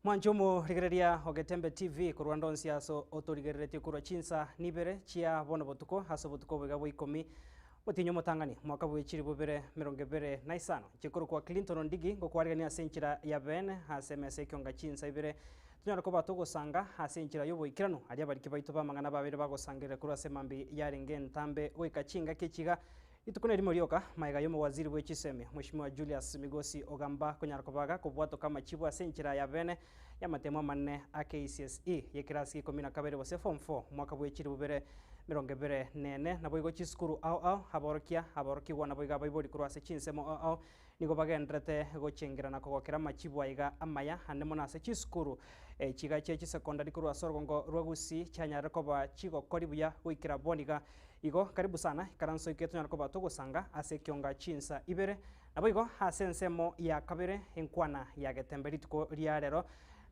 Mwanjumu rigereria Ogetembe TV kurwa ndonsi aso otorigereretie kurwa chinsa nibere chia bono botuko haso botuko bwega bwa 10 mutinyo mutangani mwaka bwechiri bubere 25 chikuru kwa Clinton Ndigi gokwarigania senchira ya bene hasemese kyonga chinsa ibere tunyara ko batugusanga hasenchira yobo ikirano ari abariki baito bamangana babere bagosangire kurwa semambi yarenge ntambe goikachinga kechiga itukune rimo rioka maiga yomo waziri w'echiseme Mheshimiwa Julius Migosi Ogamba kunyara kobaga kubwato kama chibu asenchira ya bene ya matemo manne a KCSE yekirasi 12 bose form 4 mwaka bw'echiri bubere 24 nabo igo chiskuru ao haboroki wana boiga baibori kurwase chinsemo ao nigo bagendrete gochengerana kogokera machibu aiga amaya hanemo nase chiskuru chiga chechi secondary kurwa sorgongo rwagusi chanyara koba chigo koribuya wikira boniga igo karibu sana karanso iketo nyarako batugusanga ase kyonga chinsa ibere nabo igo hasensemo ya kabere enkwana ya getemberituko riarero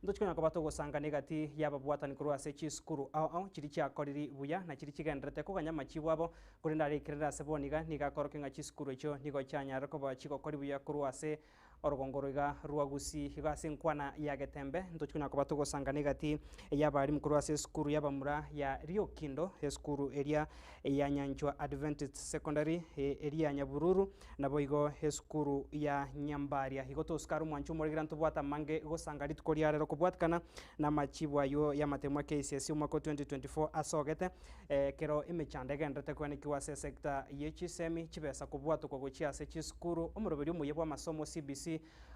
ndochikonya ko batugusanga negati yababwatani kurwa ase chiskuru ao chiri chakoriri buya na chiri chigendrete kuganya machibu abo kuri ndari kirira se boniga niga korokenga chiskuru echo nigo chanyara koba chigo koribuya kurwa ase orogongoroiga rwagusi igase nkwana ya getembe ndochikonya ko batugusanga negati yabari mukuru ase skuru yabamura ya Rio Kindo skuru area ya Nyanchwa Adventist Secondary area Nyabururu nabo igo skuru ya Nyambaria igo toskaru mwanchu morigira ntubwata mange gosanga ritukori rero kubwatkana na machibu ayo ya matemwa KCSE umwaka 2024 asogete kero imechande gendrete kwene kiwase sector yechisemi chibesa kubwatu kwa gochia se chiskuru umurobiri umuyebwa masomo CBC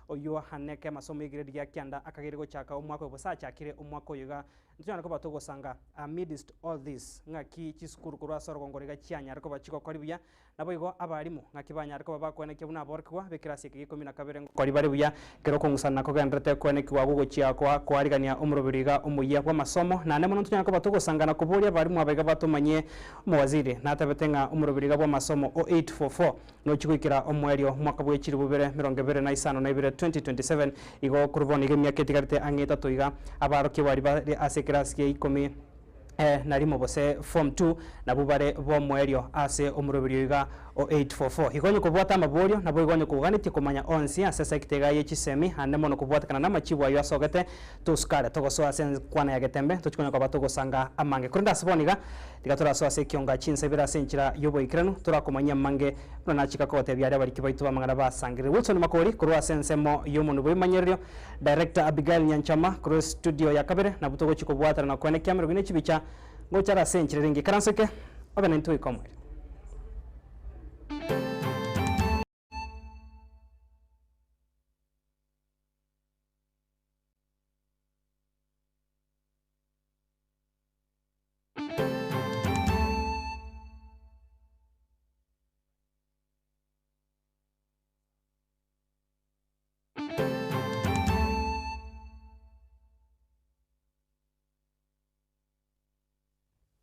oyo haneke masomo igire rya kyanda akagirego chaka umwaka bosa chakire umwaka oyoga ntwana ko batogosanga amidst all this ngaki chiskuru kurwa sorogongorega cyanya ariko bachiko kori buya nabo igo abarimu ngaki banya ariko babakwene ke buna borkwa bekirasi ke 12 kori bari buya kero kongusana ko gendrete kwene kiwa gugochia kwa kwarigania umurobiriga umuye kwa masomo na nemo ntwana ko batogosanga na kuburia barimu abega batumanye umwaziri natabetenga umurobiriga kwa masomo 0844 no chikukira omwerio mwaka bwechiri bubere 25 na ibere 2027 igo kuruboni gemya ketigarite angeta toiga abaroki bari bari asekirasi ke 10 narimo bose form 2 nabubare bo mwerio ase omurobiriga o 844 igonye kubwata amaborio nabo igonye kuganiti kumanya onsi asese kitega yechisemi hanemo no kubwata kana namachibu ayo asogete tuskare togoso ase kwana ya getembe tuchikonya kwa batogosanga amange kurinda siboniga tigatora so ase kyonga chinse bira senchira yobo ikirano turakomanya mange no nachika kote byari abariki baitu bamangana basangire Wilson Makori kurwa sensemo yomuntu bwimanyerio director Abigail Nyanchama kuru studio ya kabere na butogo chikobwata na kwene kamera bine chibicha ngochara senchire ringi karansoke obene ntu ikomwe.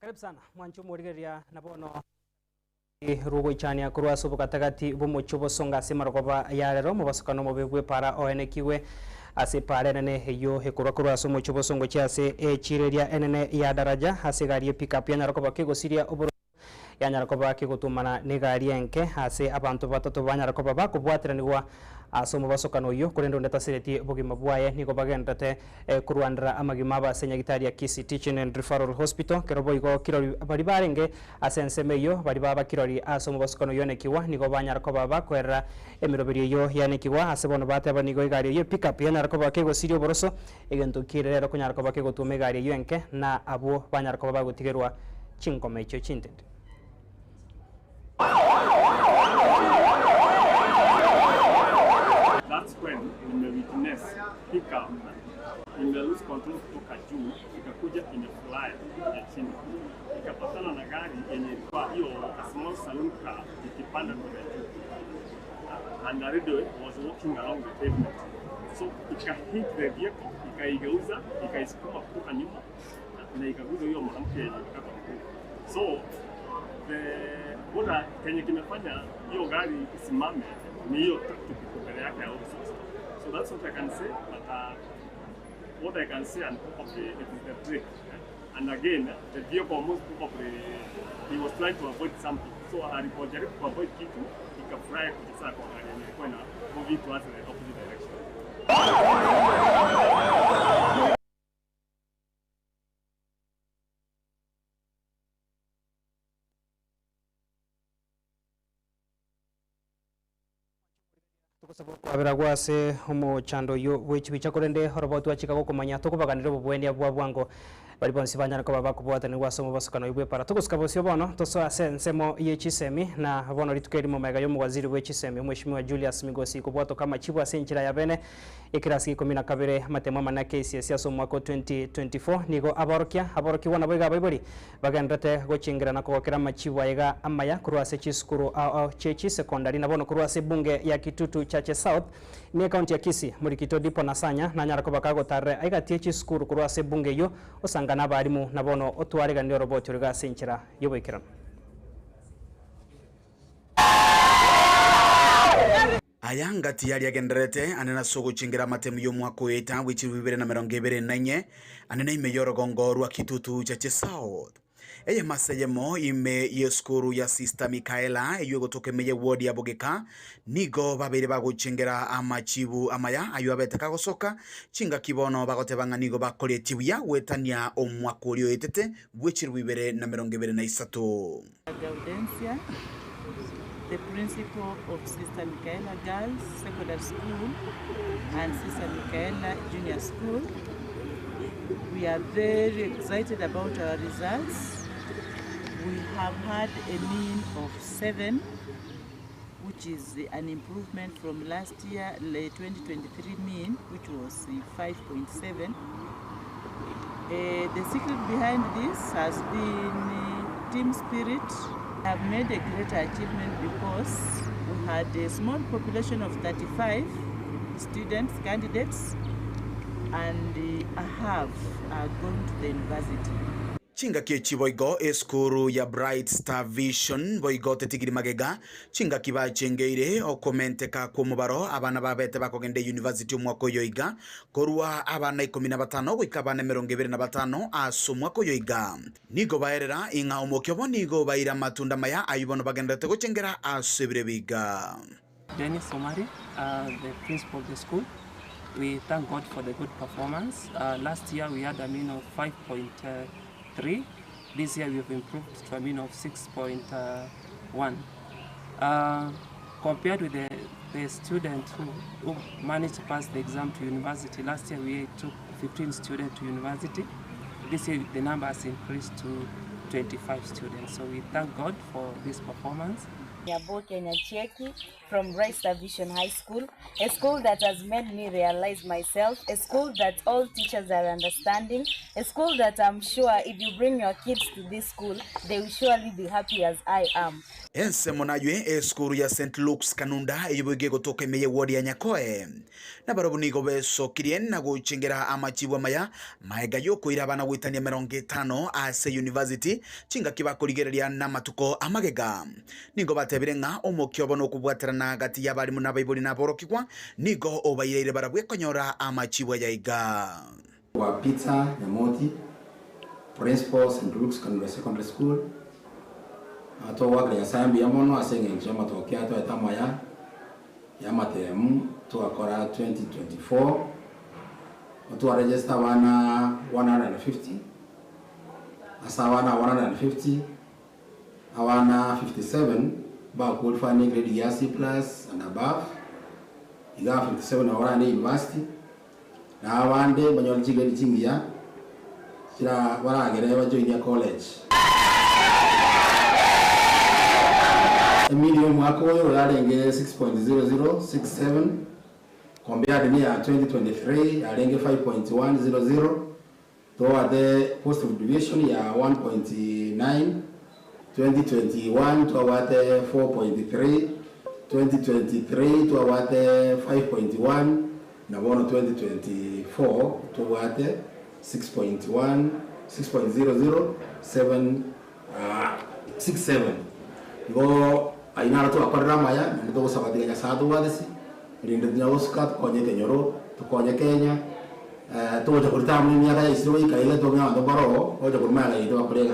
Karibu sana mwanchu murigeria nabono rugo ichania kurwa subu katagati bumuchubo songa simarokoba yarero mubasukano mubegwe para oenekiwe ase pare nene heyo hekurwa kurwa sumu chubo songo chiase chireria enene ya daraja ase gari pickup ya narokoba kigosiria oboro ya narokoba kigotumana ne gari enke ase abantu batatu banyarokoba bakubwatiraniwa asomo basokano yo kurendo ndatasireti bogima bwaye niko bagendate kurwandra amagima basenya gitari ya Kisi Teaching and Referral Hospital kerobo igo kirori bari barenge asenseme yo bari baba kirori asomo basokano yo nekiwa niko banyarako baba kwera emirobiri yo yanekiwa asebono bate banigo igari yo pickup yanarako bakego sirio boroso egento kirero kunyarako bakego tume gari yo enke na abo banyarako baba gutigerwa chinkome icho chintende. That's when nimewitness pickup imelose control kutoka juu ikakuja imefly ya chini ikapatana na gari yenye ilikuwa hiyo small saloon car ikipanda kwenda juu and the radio was walking along the pavement, so ikahit the vehicle ikaigeuza ikaisukuma kutoka nyuma na ikaguza hiyo mwanamke yenye ikakata mguu. So boda kenye kimefanya hiyo gari isimame ni hiyo tuktuk mbele yake au sasa. So that's what I can say, but what I can say and probably it is the brake. And again, the vehicle almost probably he was trying to avoid something. So alipojaribu to avoid kitu ikafurahi kujisa kwa gari yenye ilikuwa ina moving towards the opposite direction. Kwabera gwase omochando yo wechibicha korende horobotu achika gokomanya tokubaganira obubwenia bwa bwango bali bonsi banyana ko babakubwatani gwasomo basukano ibwe para tokusikabosyo bono toso asensemo yechisemi na bono litukeri mu mega yo waziri wechisemi mheshimiwa Julius Migosi kubwato kama chibu asenchira ya bene ikirasi 12 matemo mana KCSE aso mwaka 2024 nigo aboroki wana boiga baibori bagandate gochingira na kokera machibu ayega amaya kurwase chiskuru chechi secondary na bono kurwase bunge ya Kitutu Chache South ni county ya Kisii murikito dipo nasanya na nyara ko bakago tarre aigatie chiskuru kurwase bunge yo osangana barimu na bono otwarega ni roboti uriga senchira yoboikira ayangati yali agenderete anena sogo chingira matemu yo mwaka weta wichi 2024 anena ime yorogongo rwa Kitutu Chache South eye maseyemo ime yeskuru ya Sister Mikaela eyo gotoke meye wodi ya Bogeka nigo babere baguchingira amachibu amaya ayo abeteka gosoka chinga kibono bagotebanga nigo bakole tibuya wetania omwaka ulio etete wichi 2023 Gaudensia, the principal of Sister Mikaela Girls Secondary School and Sister Mikaela Junior School. We are very excited about our results. We have had a mean of 7, which is an improvement from last year, 2023 mean, which was 5.7. The secret behind this has been team spirit. We have made a greater achievement because we had a small population of 35 students, candidates, and half are going to the university. Chinga kechi boigo eskuru ya Bright Star Vision boigo tetigiri magega chinga kiba chengeire okomenteka ku mubaro abana babete bakogende university umwako yoiga korwa abana 15 gwikabana 25 aso mwako yoiga nigo baerera inga omokyobo nigo baira matunda maya ayubono bagendete gochengera asebire biga. Dennis Omari, the principal of the school. We thank God for the good performance. Last year we had a mean of 5.3. This year we have improved to a mean of 6.1. Compared with the students who managed to pass the exam to university, last year we took 15 students to university. This year the number has increased to 25 students. So we thank God for this performance. Nyaboke Nyacheki from Bright Star Vision High School, a school that has made me realize myself, a school that all teachers are understanding, a school that I'm sure if you bring your kids to this school, they will surely be happy as I am. Ense monaywe eskuru ya St. Luke's Kanunda eyibuge gotoke meye wodi ya Nyakoe na barobu nigo beso kirien na guchingira amachibu maya maega yoko irabana witania 50 ase university chinga kiba kurigereria na matuko amagega nigo batebirenga omokyobo no kubwaterana gati ya bari munabaibuli na borokigwa nigo obaire barabwe konyora amachibu ya iga wa Peter Nyamoti, principal St. Luke's Kanunda Secondary School. Ato wakre ya sambi ya mono asenge njema tokea to etamaya ya matemu to akora 2024 to register wana 150 asa wana 150 awana 57 ba qualify ni grade ya C+ and above iga 57 awana ni university na awande banyoli chigedi chingia kira baragere bajoinia college. Medium mwako yo yarenge 6.0067 compared ni ya 2023 yarenge 5.100 to the post of deviation ya 1.9 2021 to about 4.3 2023 to about 5.1 na bono 2024 to about 6.1 6.007 67 go ainara to akorra maya ndo sabati nya sadu wadisi rinde nya oskat konye kenyoro to konye Kenya to je kurta mni nya kaya isiro ikaile to nya ndo baro o je kurma ga ito akorega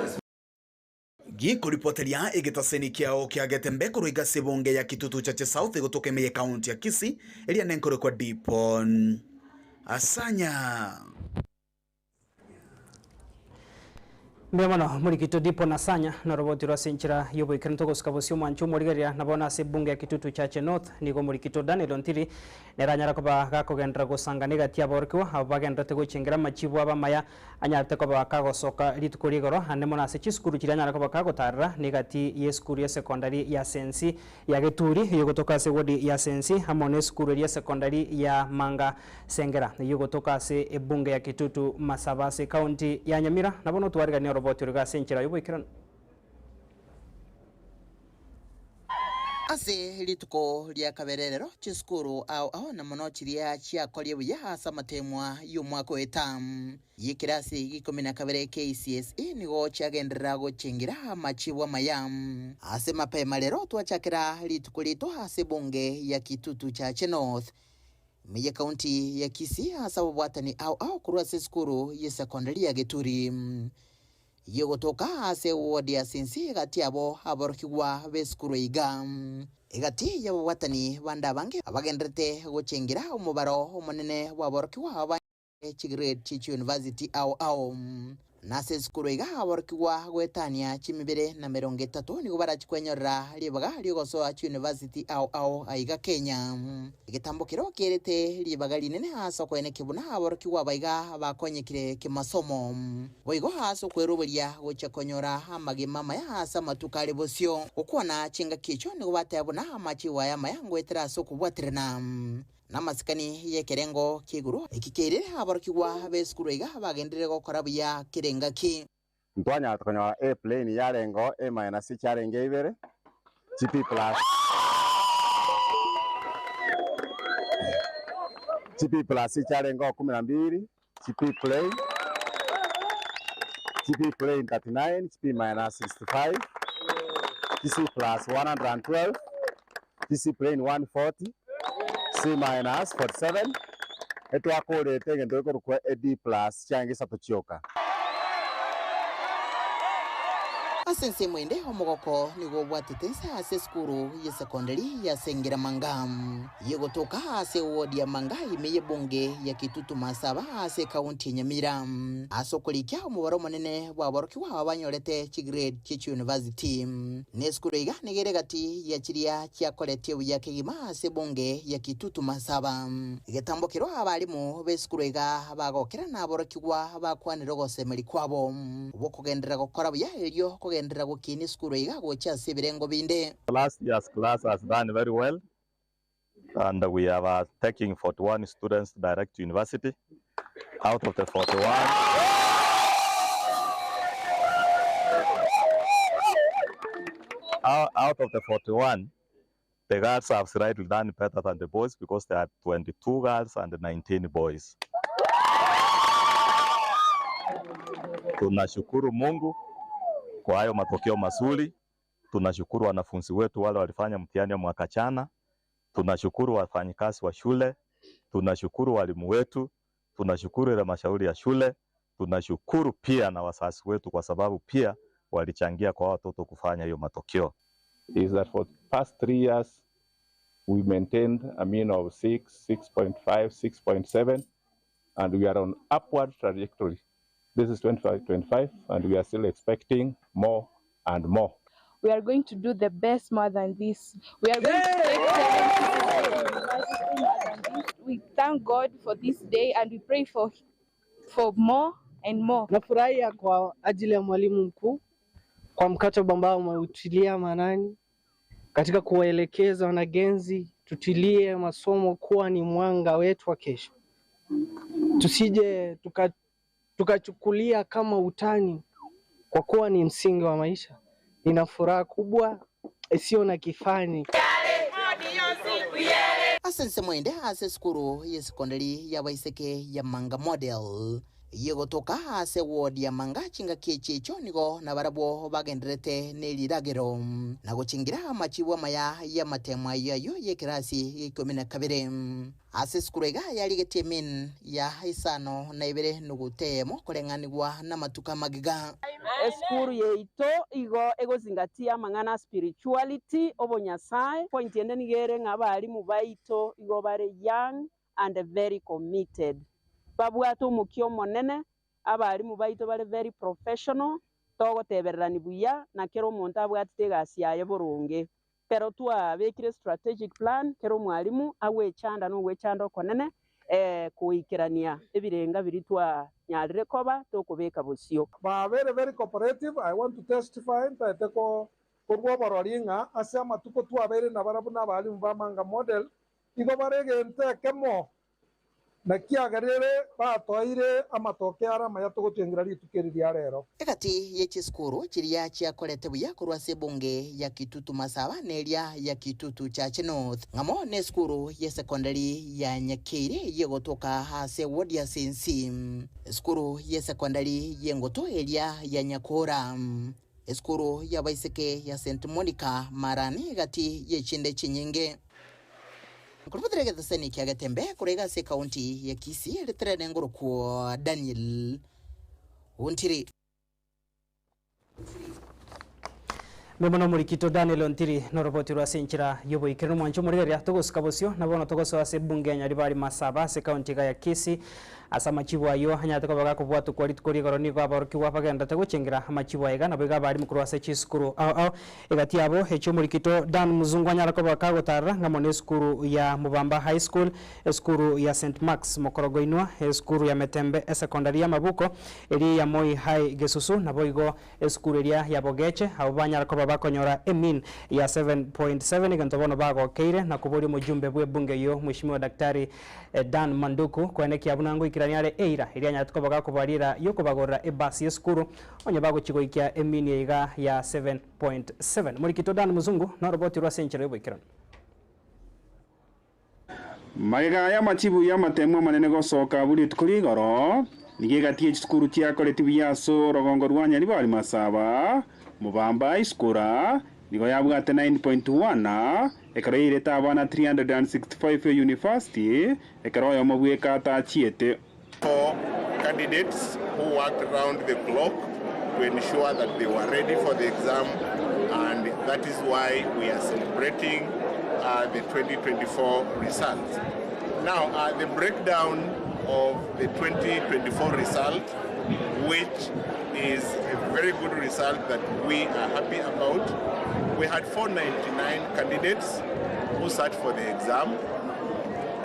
giko ripoteria egetaseni kiao kiagetembe kuruiga sebonge ya Kitutu Chache South gotoke meye county ya Kisii elia nenkore kwa Dipon Asanya. Mbemano murikito dipo nasanya na roboti rwa senchira yobo ikanto goskabosyo mwanchu murigeria nabona se bunge ya Kitutu Chache North nigo murikito Daniel Ontiri neranyara koba gakogendera gosanga negati aborkwa abagendete gochengera machibu abamaya anyarte koba kagosoka litukuri goro hanemo na se chiskuru kiranyara koba kagotarra negati yeskuru ya secondary ya Sensi ya Geturi yogotoka se wodi ya Sensi hamone skuru ya secondary ya Manga Sengera yogotoka se ebunge ya Kitutu Masabase county ya Nyamira nabono tuwariga ni roboti ruga senchira yubo ikiran ase lituko lya kabererero chiskuru au na mono chiria chia kolie buya asa matemwa y'umwaka w'etamu y'ikirasi gikumi na kabere KCSE nigo chiagendera gochengira machibwa mayam ase mapema lero twachakira lituko lito ase bunge ya Kitutu Chache North Meye kaunti ya Kisii asa wabwatani au kurwa skuru ya secondary ya Geturi yogotoka ase wodi ya Sensi gati abo aborkiwa beskuru iga igati ya watani banda bange abagendrete gochengira umubaro umunene waborkiwa aba Grade Chichi University au nase skuru iga aborkiwa gwetania chimibere na 30 nigo barachikwenyorra libaga ligoso University au aiga Kenya igitambukiro kerete libaga linene haso kwene kibuna aborkiwa baiga bakonyekire kimasomo boigo haso kweruberia gochekonyora amagima maya hasa matukale bosyo ukwana chinga kicho nigo batabona amachiwa ya mayango eteraso kubwatirana namasikani yekerengo kiguru ikikere aborkiwa beskuru iga bagendere gokora buya kirenga ki ntwanya atkonya a plane ya rengo a minus charenge ibere GP plus charengo 12 GP plane 39 GP minus 65 GC plus 112 GC plane 140 C minus 47 eto akore tegendo ko kwa D plus change satochioka asense mwende homogoko nigo bwatitensa ase skuru ya secondary ya Sengera Mangam yogotoka ase wodi ya Manga imeye bunge ya Kitutu Masaba ase county Nyamira asokolikia umubaro munene waborkiwa abanyorete Grade Chichi University ne skuru iga negere gati ya chiria kya koletiwe ya kigima ase bunge ya Kitutu Masaba igetambokiro abalimu be skuru iga bagokera naborkiwa bakwanira gosemeri kwabo bokugendera gokora buya elyo Last year's class has done very well, and we have taking 41 students direct to university. Out of the 41, the girls have slightly done better than the boys because there are 22 girls and 19 boys. Tunashukuru Mungu kwa hayo matokeo mazuri. Tunashukuru wanafunzi wetu wale walifanya mtihani wa mwaka jana. Tunashukuru wafanyikazi wa shule. Tunashukuru walimu wetu. Tunashukuru halmashauri ya shule. Tunashukuru pia na wazazi wetu kwa sababu pia walichangia kwa watoto kufanya hiyo matokeo. Is that for the past 3 years we maintained a mean of 6, 6.5, 6.7 and we are on upward trajectory. This is 25, and we are still expecting more and more. We are going to do the best more than this. We are going to take We thank God for this day and we pray for more and more. Nafurahia kwa ajili ya mwalimu mkuu kwa mkataba ambao umeutilia maanani katika kuwaelekeza wanagenzi tutilie masomo kuwa ni mwanga wetu wa kesho. Tusije tukachukulia kama utani kwa kuwa ni msingi wa maisha. Nina furaha kubwa isiyo na kifani. Asense mwende ase skuru ya secondary ya Waiseke ya Manga Model yogotoka ase wodi ya Manga chinga kichicho nigo na barabo bagenderete neliragero na guchingira amachibwa maya ya matemwa yayo yekirasi 12 ase skurega yaligete min ya isano na ibere nugutemo kurenganirwa na matuka magiga eskuru yeito igo egozingatia mangana spirituality obonyasaye point ende nigere ngabali mubaito igo bare young and very committed babwatu mukyo monene abali mubaito bare very professional togotebererani buya na kero omonto abwatite egasi yaye boronge pero twabekire strategic plan kero mwalimu agwechanda n'ogwechanda okonene kuikerania ebirenga biri twanyarire koba tokubeka bosio. Very cooperative. I want to testify that korwobororiinga ase amatuko twabere na barabu n'abalimu bamanga model igo baregente kemo na kiagarere batoire amatoke arama yatogotwengira ritukiriria rero egati yecheskuru chiria chiakorete buya kurwa sebunge ya Kitutu Masaba neria ya Kitutu Church North ngamo ne skuru ya secondary ya Nyakire yegotoka hase ward ya Sensim skuru ya secondary yengoto eria ya Nyakora skuru ya Baiseke ya St Monica Marani egati yechinde chinyinge Kurubutirege thaseni kia Gatembe kurega se county ya Kisii retrene ngoro kwa Daniel Ontiri. Memono murikito Daniel Ontiri no roboti rwa senchira yobo ikirino mwancho murigeria togosika bosio nabono togoso ase bunge nya ribari Masaba se county ya Kisii asa machibo ayo hanyate kobaga kubwatu kwari tukori goroni kwa baruki wa bagenda teguchengira machibo aiga na biga bari mukuru ase chiskuru au egati abo hecho murikito Dan Muzungu anyara kobaga gotara ngamone skuru ya Mubamba High School skuru ya St Max Mokorogoinwa skuru ya Metembe secondary ya Mabuko eri ya Moi High Gesusu na boigo skuru ya Bogeche abo banyara kobaga konyora emin ya 7.7 igantobono bago keire na kubori mujumbe bwe bunge yo mheshimiwa daktari Dan Manduku kweneki abunango ikiraniare eira iria nyatikobaga kubarira yo kubagorra ebasi yeskuru onye bago chigoikia emini eiga ya 7.7 murikito Dan Muzungu na roboti rwa senchero yobikirana magega ya machibu ya matemwa manene gosoka buri tukuri goro nigegatie chikuru tia kolektivu ya so rogongo rwanya ribari Masaba Mubamba iskura nigo yabwate 9.1 ekaro ireta abana 365 university ekaro yo mabweka ta chiete for candidates who worked around the clock to ensure that they were ready for the exam, and that is why we are celebrating the 2024 results. Now the breakdown of the 2024 result, which is a very good result that we are happy about. We had 499 candidates who sat for the exam,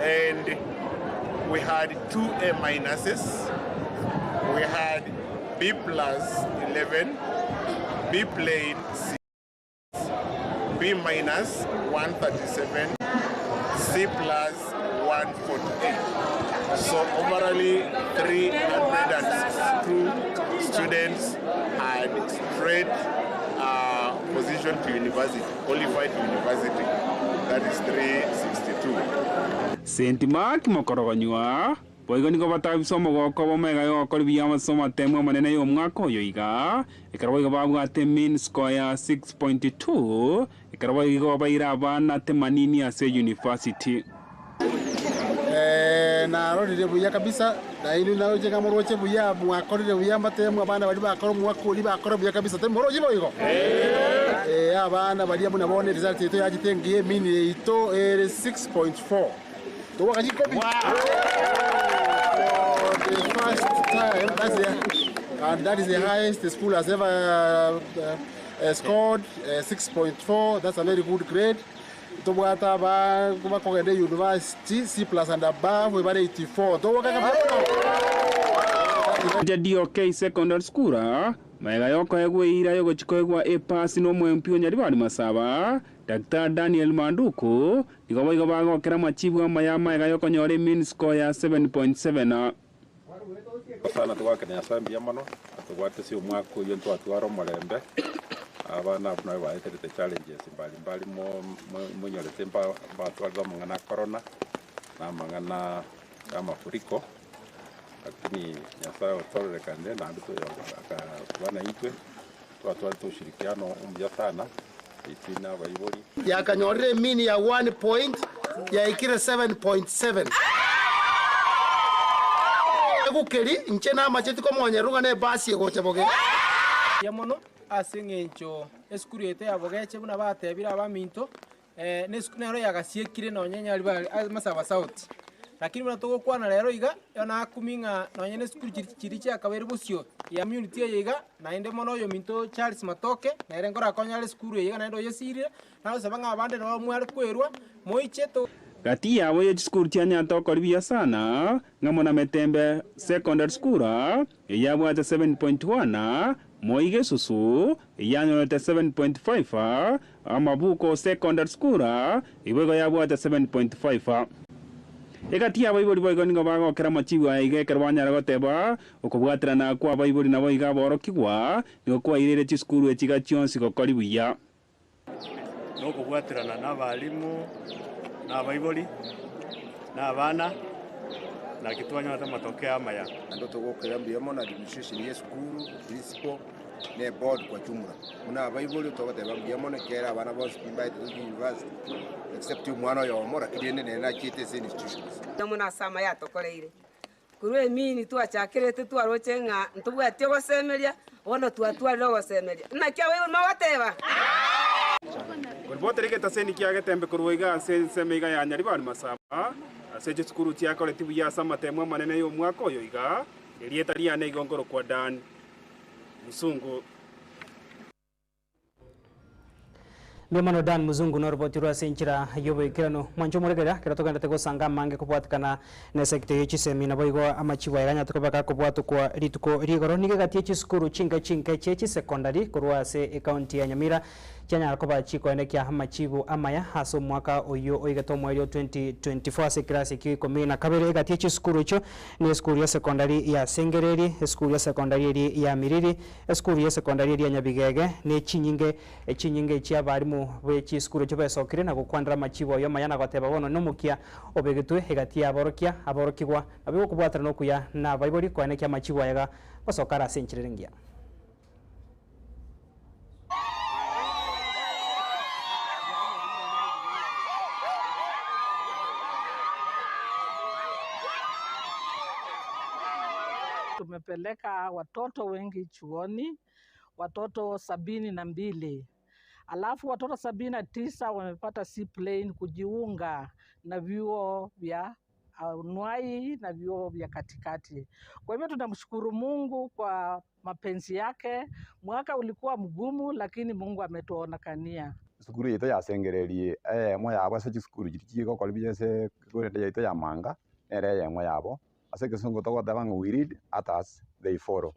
and we had 2 A minuses, we had B plus 11, B plain 6, B minus 137, C plus 148. So overall 362 students had straight position to university, qualified to university. That is 362. St Mark Mokorogonywa boigo nigo batabisomo goko bomega yo kori ya masomo temwe manene yo mwaka yo iga ekaro boigo babwate mean score ya 6.2 ekaro boigo baira abana 80 ase university na rorire buya kabisa na ilu na oje kamoroche buya mwakorire buya matemwe abana bali bakoro mwakuri bakoro buya kabisa temoroje boigo abana bali abuna bone result yeto yagitengiye mean ito 6.4 to wakajiko the first time and that is the highest the school has ever scored 6.4. That's a very good grade. To bwata ba kuma kogende university C plus and above we bare 84 to wakaka DOK secondary school maega yoko egweira yogo chikoegwa e pass no mwempio nyari bari Masaba Dr. Daniel Manduku nigo igo bago kera machibu mayama ega yoko nyore mean score ya 7.7 sana twakenya sambia mano atwate si umwako yo twatwaro marembe abana abuna baeterete challenges mbali mo nyorete mba twalga mangana corona na mangana kama mafuriko lakini nyasa otore kande na nduto akabana itwe twatwate ushirikiano umbya sana itina baibori yakanyorere mean ya 1 point ya ikire 7.7 gukeri nchena macheti ko monyeruga ne basi goche boge yamono asengencho eskuru yete abogeche buna batebira abaminto ne nero yagasiekire no nyenya ali Masaba South lakini buna tugukwana rero iga yona kuminga nonyene skuru chiri chia kabere busio ya community yiga na inde mono yo minto Charles Matoke na ere ngora konya skuru yiga na ndo yesire na sabanga abande no mwari kwerwa moiche to gati yabo ye skuru tia nyatokori bia sana ngamona Metembe secondary school yabwate 7.1 Moige susu yanyote 7.5 Amabuko secondary school ibego yabwate 7.5 Egati abaibori boigo ningo bagokera machibu aige kerwanya ragoteba okubwatirana kwa abaibori nabo iga borokigwa nigo kwa irere chi skuru echiga chionsi gokori buya no kubwatirana n'abalimu n'abaibori n'abana na kitwanya ata matokeo amaya ando tugokera mbiyamo na administration ye skuru principal ne board kwa jumla muna abaibori tugoteba mbiyamo ne kera abana bose invite to university except umwana yomora kidene ne na chite institutions muna sama ya tokoreire kurwe mini tu achakirete tu arochenga ntubwatye gosemeria wono twatwalira gosemeria na kya wewe mawateba Golbote rike taseni kia Getembe kuruiga semeiga ya nyari bari masaba aseje skuru tia collective ya Samatemwa manene yo mwako yo iga elieta ria ne igongoro kwa Dan Musungu Memano Dan Muzungu no robotirwa senchira yobo ikirano mwanjo muregera kiratoganda tego sanga mange kubwatikana na sekte yechi semina boigo amachiwa yaganya tukobaka kubwatukwa rituko rigoro nigegati yechi skuru chinga chechi secondary kurwa se county ya Nyamira cyanya koba chiko ene kya amachibu amaya haso mwaka oyo oigato mweri 2024 se class ki komina kabere egati yechi skuru icho ni skuru ya secondary ya Sengereri skuru ya secondary ya Miriri skuru ya secondary ya Nyabigege ne chinyinge chia barimu wechi skuru cyo besokire na gukwandra machibo yo mayana goteba bono numukia obegitwe egati ya aborokigwa abigo kubwatira no kuya na baibori kwane kya machibo yaga basokara senchirengia Tumepeleka watoto wengi chuoni, watoto 72. Alafu watoto 79 wamepata seaplane kujiunga na vyuo vya anuai na vyuo vya katikati. Kwa hivyo tunamshukuru Mungu kwa mapenzi yake. Mwaka ulikuwa mgumu lakini Mungu ametuonekania. Sukuru yetu ya Sengereri moya abo se sukuru jiriko kolibye se kure yetu ya manga ere moya abo ase que son goto daban we read at us they follow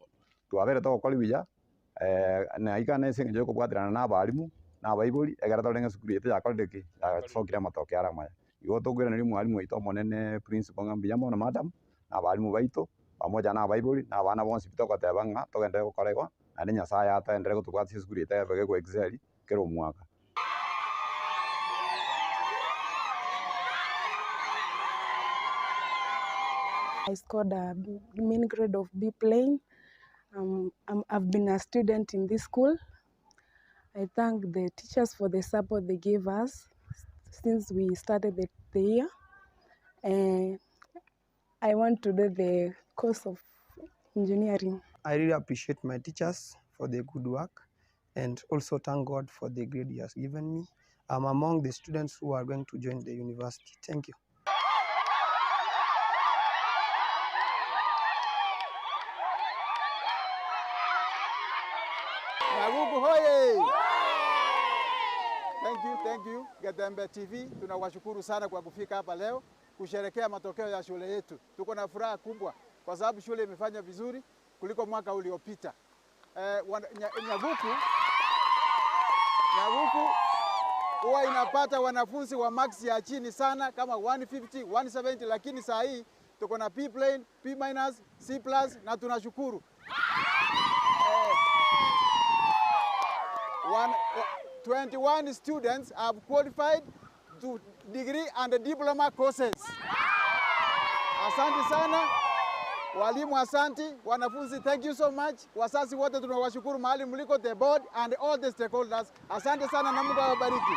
tu avere to kolibya na ikane se nje ko bwadirana na balimu na baibuli egara tolenga sukuru yetu ya koldeki sokira matoke ara maya igo to gwera ni mwalimu ito monene principal ngambia mona madam na balimu baito pamoja na baibuli na bana bonsi bitoko tabanga to gende ko korego na Nyasaye ata endere ko twatsi sukuru yetu ya ko excel kero mwaka. I scored a mean grade of B plane. I've been a student in this school. I thank the teachers for the support they gave us since we started the year. I want to do the course of engineering. I really appreciate my teachers for their good work and also thank God for the grade He has given me. I'm among the students who are going to join the university. Thank you. Nagugu hoye! Thank you Getembe TV. Tunawashukuru sana kwa kufika hapa leo kusherekea matokeo ya shule yetu. Tuko na furaha kubwa kwa sababu shule imefanya vizuri kuliko mwaka uliopita. Nyaguku huwa inapata wanafunzi wa max ya chini sana kama 150, 170, lakini saa hii tuko na P plane, P-, C+ na tunashukuru. 21 students have qualified to degree and diploma courses. Asante sana. Walimu asante, wanafunzi thank you so much. Wasasi wote tunawashukuru mahali mliko, the board and all the stakeholders. Asante sana na Mungu awabariki.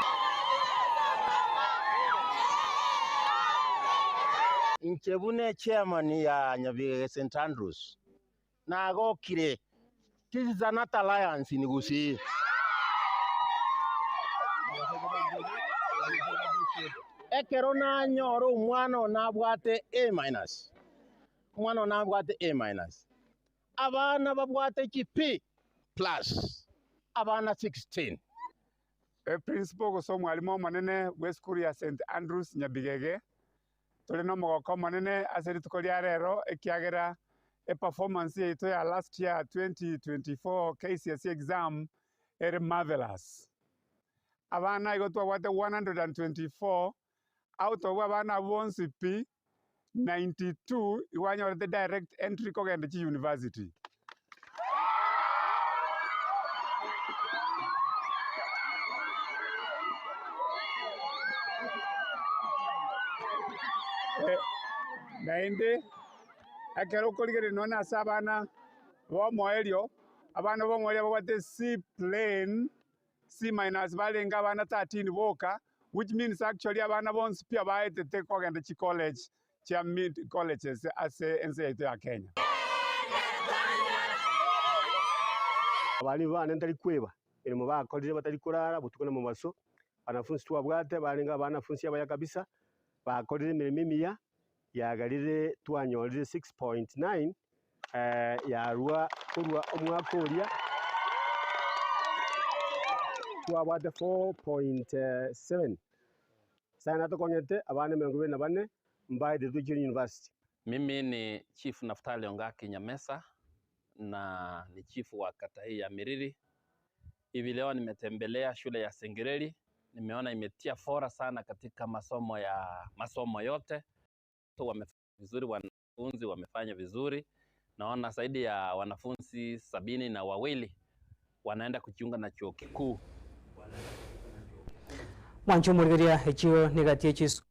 Nchebune chairman ya Nyabigege St. Andrews. Nagokire. This is not alliance in Gusi. ekero nanyora omwana nabwate A-. Omwana nabwate A-. Abana babwate P+ abana 16. Principal goso mwalimu manene w'eskuru ya St Andrews Nyabigege tuli no mogoko manene aseri tukolia rero ekiagera performance yetu ya last year 2024 KCSE exam ere marvelous. Abana igo twabwate 124 out of abana bonsi P 92 iwanyorete direct entry kogende chi university. Nainde akero koligere nona sabana bo moelio abana bo moelio babwate C plain C- balenga abana 13 boka, which means actually abana bonsi pia baetete kogende chi college chia mid colleges ase ense yetu ya Kenya. Abali bana ntari kweba irimo bakolije batari kurara butukana mu maso banafunzi twabwate balinga banafunzi abaya kabisa bakolije mirimo yagarire twanyorire 6.9 yarwa kurwa omwaka oria twabwate 4.7 sana tokonyete abana 24 mbaide tuki university. Mimi ni Chief Naftali Ongaki Nyamesa na ni chief wa kata hii ya Miriri. Hivi leo nimetembelea shule ya Sengereri, nimeona imetia fora sana katika masomo yote. Wamefanya vizuri, wanafunzi wamefanya vizuri. Naona zaidi ya wanafunzi 72 wanaenda kujiunga na chuo kikuu. Mwancho murigeria echiyo negatie chisu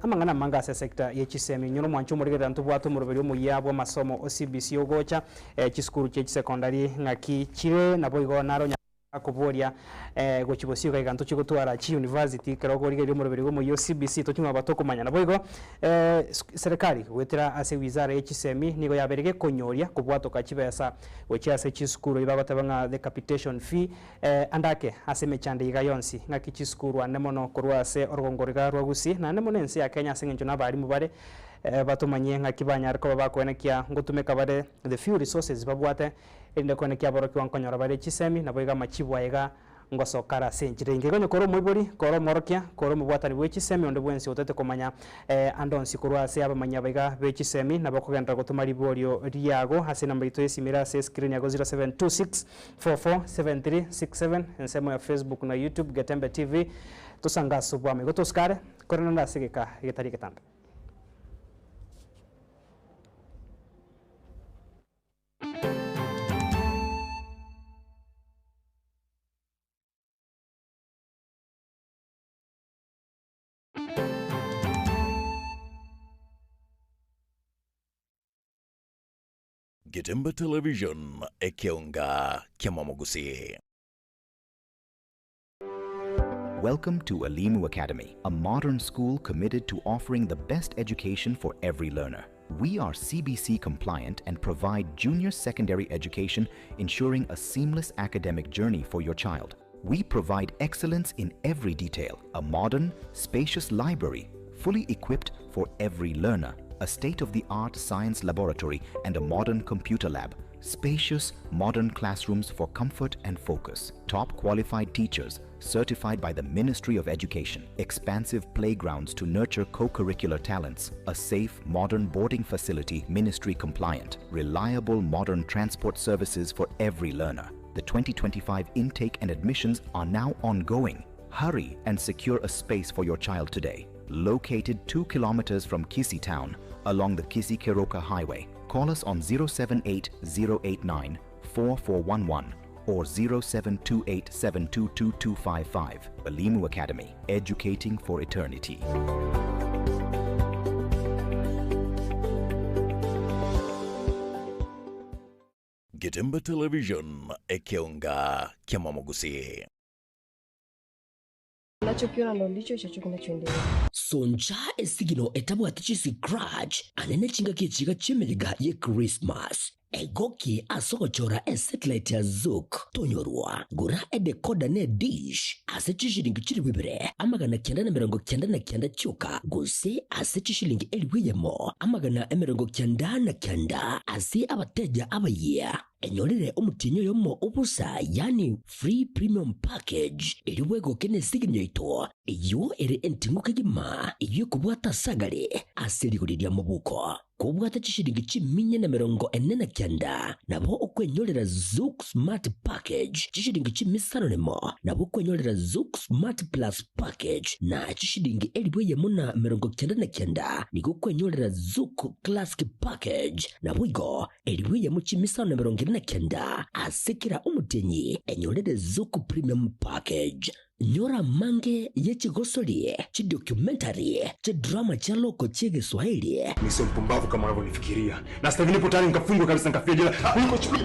amangana mangase sector yechisemi nyono mwancho murigerera ntubwatu murubiri omuyabwa masomo OCBC ogocha chiskuru che secondary ngaki chire nabo igo naro akuboria gochibosio ga ganto chigotwara chi university keroko rigeri murubiri go mu OCBC tochuma batokomanya nabo igo serikali gwetera ase wizara yechisemi nigo yaberege konyoria kubwato kachibesa gochi ase chiskuru ibabatabanga the capitation fee andake ase mechande iga yonsi ngaki chiskuru anemono korwa ase orgongoriga rwagusi na anemono ense ya Kenya singenjo nabari mubare batumanye ngaki banyarko bakonekia ngutumeka bare the few resources babwate inde konekia baro kwankonyora bare chisemi nabo iga machibwa iga ngosokara senjire ingegonyo koro moibori koro morokia koro mubwatani bwechisemi onde bwensi otete komanya andonsi korwa ase abamanya baiga bechisemi nabo kugenda gutumari borio riago ase namba ito esimira ase screen yago 0726447367 ensemo ya Facebook na YouTube Getembe TV tusanga subwame gotoskare korona ndasigeka getari getanda. Getembe Television ekiunga kia Mwamogusi. Welcome to Elimu Academy, a modern school committed to offering the best education for every learner. We are CBC compliant and provide junior secondary education, ensuring a seamless academic journey for your child. We provide excellence in every detail, a modern, spacious library, fully equipped for every learner, a state-of-the-art science laboratory and a modern computer lab, spacious, modern classrooms for comfort and focus, top qualified teachers certified by the Ministry of Education, expansive playgrounds to nurture co-curricular talents, a safe, modern boarding facility ministry compliant, reliable modern transport services for every learner. The 2025 intake and admissions are now ongoing. Hurry and secure a space for your child today. Located 2 kilometers from Kisii town along the Kisii-Keroka Highway. Call us on 078-089-4411 or 0728-722-255. Elimu Academy, educating for eternity. Getembe Television, ekionga kia Mwamogusi. Nachokiona ndo ndicho chacho kinachoendelea. Sonja esigino etabwatichisi grudge anene chinga kichiga chimeliga ye Christmas. Egoki asogochora satellite ya Zouk tonyorwa gura edekoda ne dish asechishilingi chiri wibire amagana 999 chuka gose asechishilingi eliwiyemo amagana 999 ase abateja abaye enyolere omutinyo yomo obusa yani free premium package eliwego kene siginyo ito iyo ere entinguka gima iyo kubwata sagale aselikulirya mubuko kubwata chishilingi chiminye na 49 nabo okwenyolera Zouk Smart Package chishilingi chimisano nemo nabo okwenyolera Zouk Smart Plus Package na chishilingi eliweyemo na 99 niko okwenyolera Zouk Classic Package nabo igo eliweyemo chimisano na 29 asekera umutenyi enyolere Zouk Premium Package. Nyora mange yechigosoli chidocumentary chidrama cha loko chege Swahili. Mimi sio mpumbavu kama unavyonifikiria. Na sasa hivi nipo tayari nikafungwa kabisa nikafia jela. Niko chukua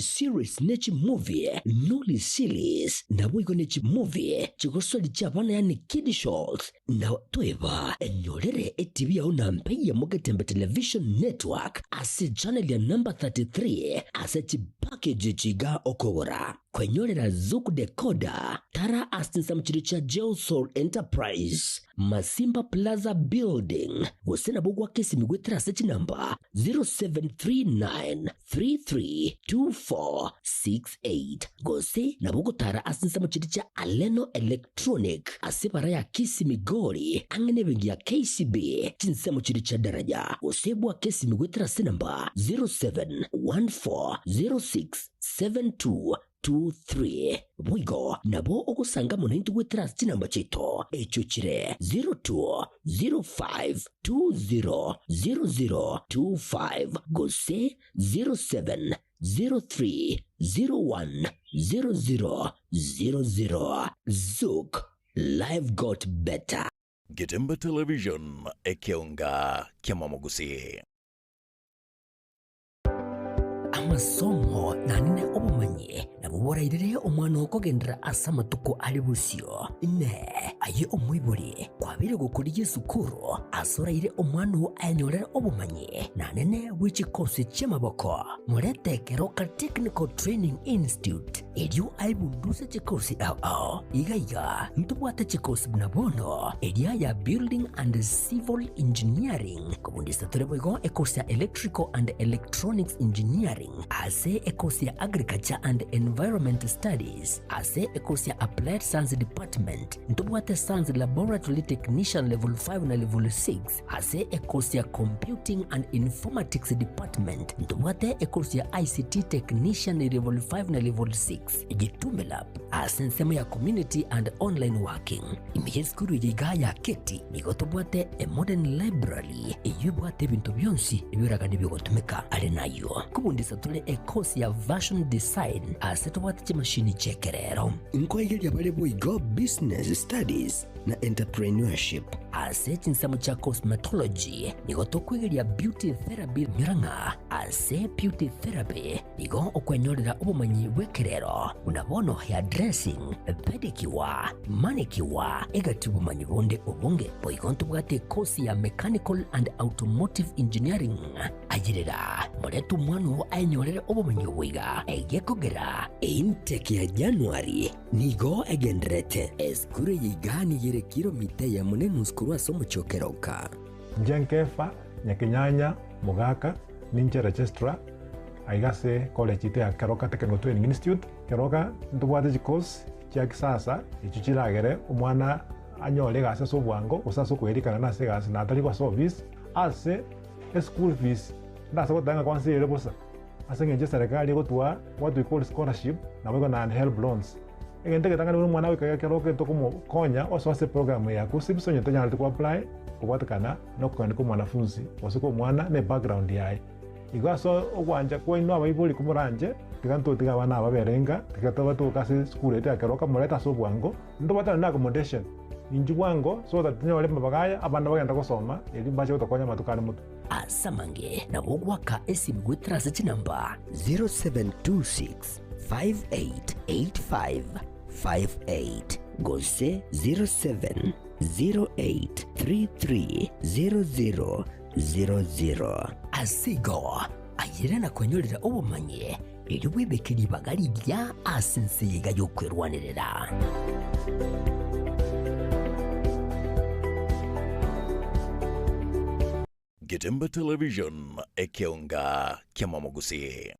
series nechi movie noli series na wigo nechi movie chigosoli cha bana yani kid shows na toeva enyolere etv ya una mpeya Getembe Television Network ase channel ya number 33 ase chi package chiga okogora kwenyolera Zouk decoder tara asinsa mchiricha Geosol Enterprise Masimba Plaza Building usena bugwa kesi migwetra sechi number 0739332468 gose na bugo tara asinsa mchiricha Aleno Electronic asipara ya Kisi Migori angene bengi ya KCB chinsa mchiricha daraja usebwa kesi migwetra se number 0714067223 wigo nabo okusanga munaintu gwetrust chinamba chito echo chire 0205200025 gose 0703010000 Zouk life got better. Getembe Television, ekionga kia Mwamogusi. Amasomo nanine obumanyi nabuborairire omwana okogendera asamatuko ali busyo ne aye omwibuli kwabire gukuri Yesukuru asoraire omwana anyolera obumanyi nanene wichikosi chemaboko muretekero ka Technical Training Institute elio aibunduse chikosi ao igaiga ntubwate chikosi bnabono elia ya Building and Civil Engineering kubundisa tureboigo ekosi ya Electrical and Electronics Engineering ase ekosi ya Agriculture and Environment Studies ase ekosi ya Applied Science Department ntubwate Science Laboratory Technician level 5 na level 6 ase ekosi ya Computing and Informatics Department ntubwate ekosi ya ICT Technician level 5 na level 6 Gitumelab ase nsemo ya Community and Online Working imiheskuru yigaya keti nigotubwate a Modern Library eyubwate bintu byonsi ibiraga nibigotumika ale nayo kubundisa tule ekosi ya Version Design ase tubwate chimashini chekerero inkoigeli ya bale boigo Business Studies na entrepreneurship. Ase chinsamo cha cosmetology nigo tokwigeria beauty therapy Murang'a. Ase beauty therapy nigo okwenyorera obumanyi bwekerero unabono hair dressing, pedicure, manicure, egati obumanyi bonde obonge boigonto bwate kosi ya mechanical and automotive engineering. Ajirira moretu mwanu ainyorere obumanyi bwiga egekogera intake ya January nigo egendrete eskure yigani yere kilomita ya munenu skurwa somo chokeroka Njenkefa nyakinyanya mugaka ninche registrar aigase college ite ya Keroka Technical Training Institute. Keroka ntubwate course cha kisasa ichuchiragere umwana anyole gase so bwango usaso kwerikana na se gase na atari kwa service ase school fees ndasa gotanga kwanza ile bosa ase ngenje serikali gotwa what we call scholarship na wego na help loans egente ketanga ni mwana wika Keroka tokumo konya oswase program ya kusibisonyo tonya ku apply kubatakana no kwandika mwanafunzi wasiko mwana ne background yaye igaso ogwanja ko ino abayibuli kumuranje tiganto tiga bana baberenga tigatoba to kase school ete Keroka moleta so bwango ndo batana na accommodation inji bwango so that nyole mabagaya abana bagenda gusoma eri mbaje utokonya matukane mutu asamange na bogwaka esimgwitra sechi number 0726 588558 gose 0708330000 asigo ayirana kwenyorera obumanye riri wibekeri bagari rya asinsiga yo kwerwanirira. Getembe Television ekionga kiamamogusi.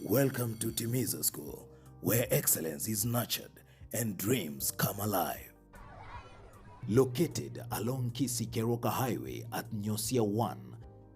Welcome to Timiza School, where excellence is nurtured and dreams come alive. Located along Kisii Keroka Highway at Nyosia 1,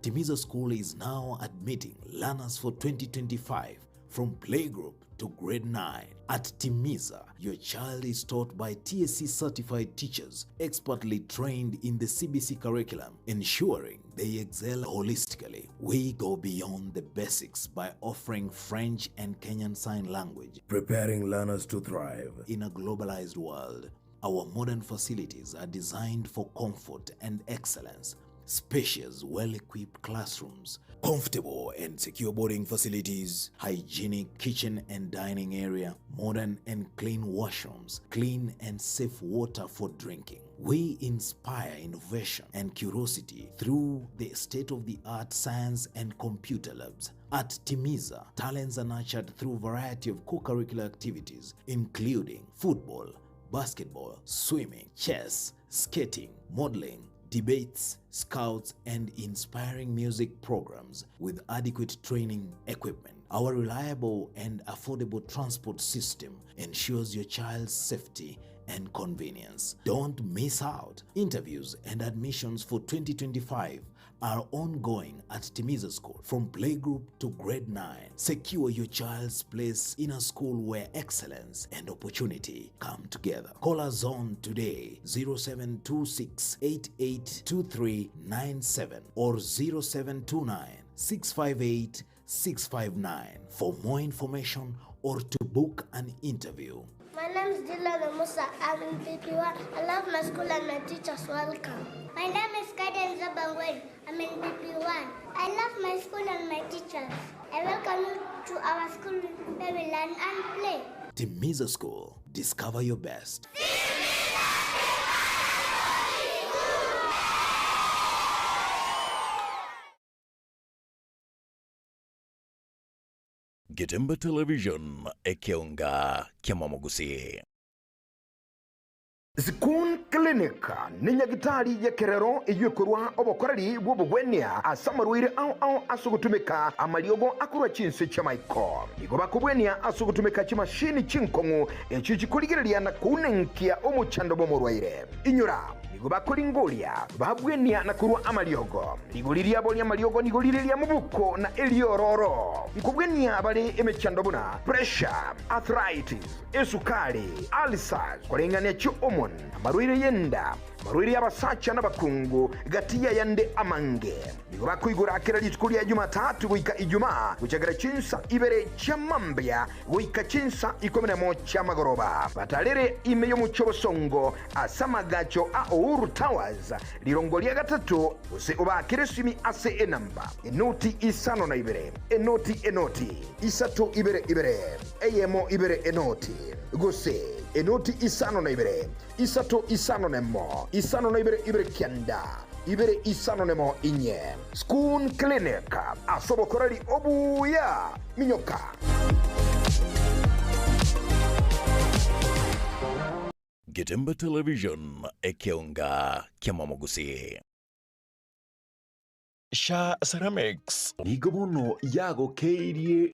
Timiza School is now admitting learners for 2025 from playgroup to grade 9. At Timiza, your child is taught by TSC certified teachers expertly trained in the CBC curriculum, ensuring they excel holistically. We go beyond the basics by offering French and Kenyan Sign Language, preparing learners to thrive in a globalized world. Our modern facilities are designed for comfort and excellence. Spacious, well-equipped classrooms, comfortable and secure boarding facilities, hygienic kitchen and dining area, modern and clean washrooms, clean and safe water for drinking. We inspire innovation and curiosity through the state-of-the-art science and computer labs. At Timiza, talents are nurtured through a variety of co-curricular activities, including football, basketball, swimming, chess, skating, modeling, debates, scouts, and inspiring music programs with adequate training equipment. Our reliable and affordable transport system ensures your child's safety and convenience. Don't miss out. Interviews and admissions for 2025 are ongoing at Timiza School from playgroup to grade 9. Secure your child's place in a school where excellence and opportunity come together. Call us on today 0726 882397 or 0729 658 659 for more information or to book an interview. My name is Dylan Musa. I'm in PP1. I love my school and my teachers. Welcome. My name is Kaden Zabangwen. I'm in PP1. I love my school and my teachers. I welcome you to our school where we learn and play. Timiza School. Discover your best. Getembe Television ekionga kiamamogusi. Zikun Clinic ni nyagitari ya kerero iyukurwa obokorari bwobugwenia asamarwire au asugutumika amaliogo akurwa chinse chamaiko igoba kubwenia asugutumika chimashini chinkongu echichikuligireria na kunenkia omuchando bomorwaire inyura igoba kulingolia babwenia na kurwa amaliogo igoliria bolia amaliogo nigoliria mubuko na eliororo ikubwenia abali emechando buna pressure arthritis esukari ulcers kulingania chi omon amarwire yenda marwiri abasacha n'abakungu gatiya yande amange nigo bakwigura akira litukuli ya Jumatatu guika Ijumaa guchagara chinsa ibere chamambya guika chinsa 11 chamagoroba batalere imeyo muchobosongo asamagacho a Uhuru Towers lirongolia gatatu use ubakire simi ase enamba enoti isano na ibere enoti isato ibere eyemo ibere enoti gose enoti isano na ibere isato isano nemo isano na ibere kianda ibere isano nemo inye School Clinic asobokorari obuya minyoka. Getembe Television ekeonga kiamamogusi. Sha Ceramics nigobono yago keirie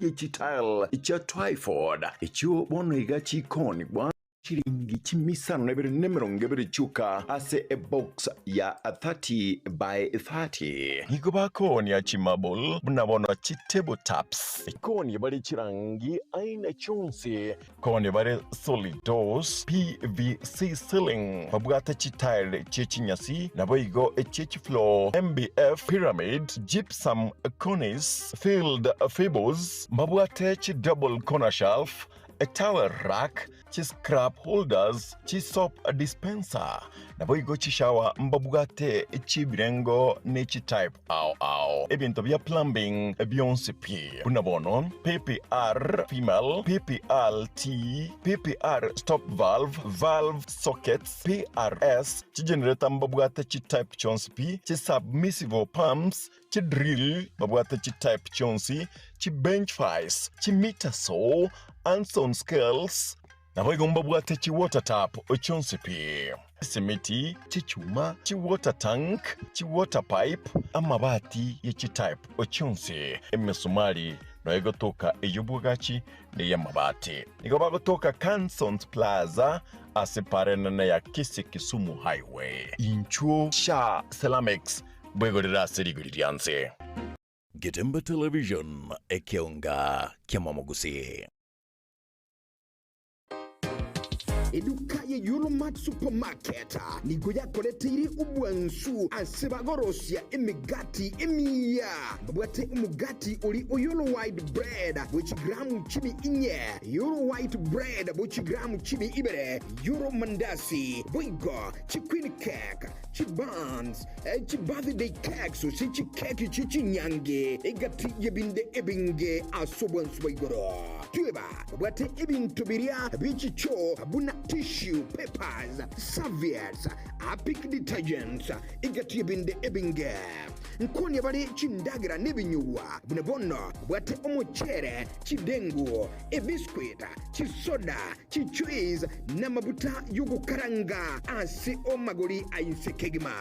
ichitile icha Twyford icho bono igachi koni bwa chiringi chimisano nebere nemirongo ebere chuka ase a box ya 30 by 30 nigoba koni ya chimabol bunabono chi tabletops koni bari chirangi aina chonse koni bari solid doors PVC ceiling babugata chitile chechinyasi naboigo chechi floor MBF pyramid gypsum cornice filled fables babugata chi double corner shelf a towel rack, chi scrap holders, chi soap dispenser. Na boigo chi shower mbabugate chi birengo ne chi type au. Ebinto bya plumbing Beyonce P. Bunabono PPR female, PPRT, PPR stop valve, valve sockets, PRS, chi generator mbabugate chi type Jones P, chi submersible pumps, chi drill mbabugate chi type Jonesy, chi bench vise, chi meter saw, Anson scales na boigomba bwate chi water tap ochonsipi simiti chichuma chi water tank chi water pipe amabati yechi type ochonsi emesumali no egotoka eyubwagachi ne yamabati nigoba gotoka Cansons Plaza asiparena ya Kisumu Highway inchuo Sha Ceramics bwegorera serigurianse. Getembe Television ekeonga kiamamogusi. Eduka ye Euromat Supermarket nigo yakoletiri ubwansu asebagorosia emigati emiya babwate umugati uli Euro white bread which gramu chibi inye Euro white bread which gramu chibi ibere Euro mandasi boigo chi queen cake chi buns chi birthday cake so chi cake chi nyange egati yebinde ebinge asobwansu boigoro tueba babwate ebintubiria bichicho abuna tissue, papers, serviettes, Apic detergents, igatibinde ebinge. Nkoni bari chindagira nebinyuwa. Bunabono, bwate omuchere, chidengu, biscuit, chisoda, cheese, namabuta yugo karanga, ase omagori ainsekegima.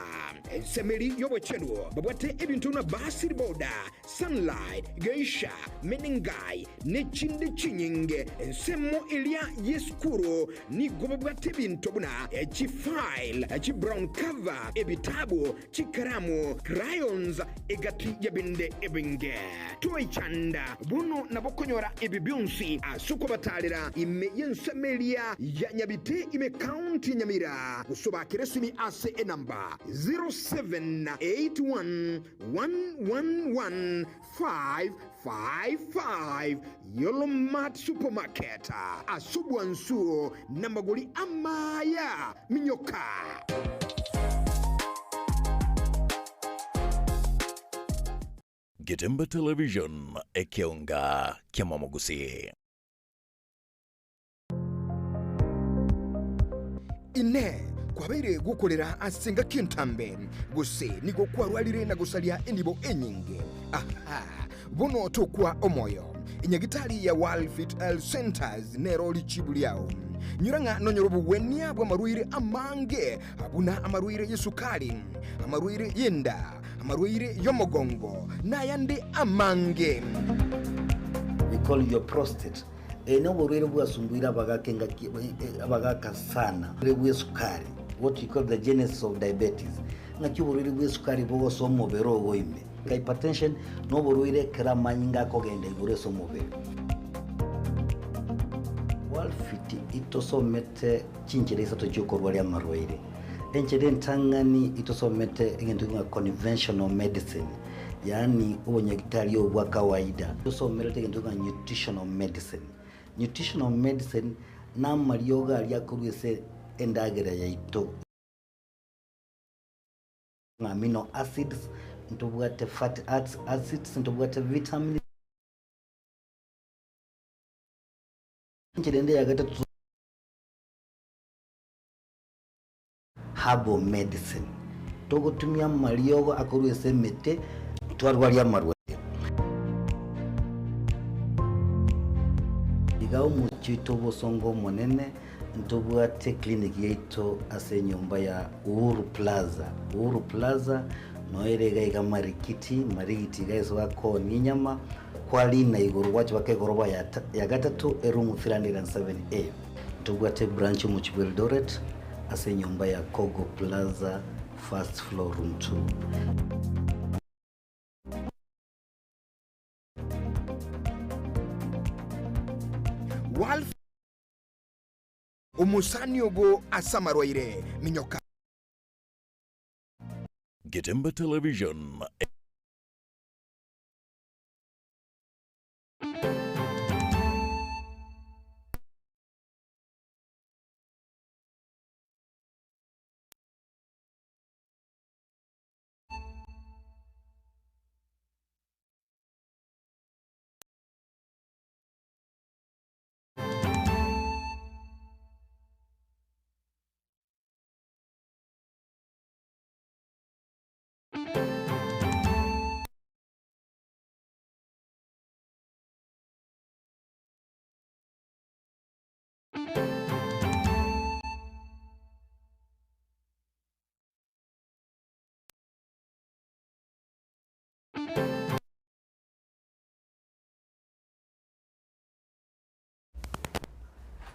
Semeri yobo chenu, bwate ebintuna basir boda, sunlight, geisha, meningai, nechinde chinyinge, semo ilia yeskuro, ni gobabwate bintobuna chi file chi brown cover ebitabu chi karamu crayons egati yabinde ebinge toy chanda buno nabokonyora ebibionsi asuko batalira ime yensemelia ya nyabite ime county nyamira kusoba kiresimi ase enamba 0781111555 Euromat Supermarket asubwansu namagoli amaya minyoka. Getembe Television ekeonga kiamamogusi. Ine kwabere gukorera asenga kintambe guse nigo kwarwalire na gusalia enibo enyinge bono tokwa omoyo inyagitari ya World Fit Health Centers nero lichibuliao nyuranga nonyorobu wenia bwa maruire amange abuna amaruire yesukari amaruire yenda amaruire yomogongo na yande amange. We call your prostate eno borwere bwasumbuira bagakenga abagaka sana bwe sukari, what we call the genesis of diabetes. Ngaki borwere bwe sukari bo somo bero goime hypertension no borwere kramanyinga kogenda ibure somo be. Walfiti itosomete chinjire isato cyukorwa ya marwaire enchere ntang'ani itosomete ekintu nga conventional medicine, yaani ubunyagitari obwa kawaida. Tusomere ekintu nga nutritional medicine. Nutritional medicine n'amalyoga alyakurwese endagera yaito, amino acids, ntubwate fatty acids, ntubwate vitamins. Nchirende ya gatatu herbal medicine. Togo tumia malyogo akurwese mete twarwalia marwete. Igao muchito bosongo monene ntubwate clinic yeito ase nyumba ya Uhuru Plaza. Uhuru Plaza noerega iga marikiti guys wako ninyama kwali na iguru wachi wake goroba ya gatatu erumu 307A. Ntubwate branch mu Eldoret ase nyumba ya Kogo Plaza first floor room 2. Umusani obo asamarwaire minyoka. Getembe Television.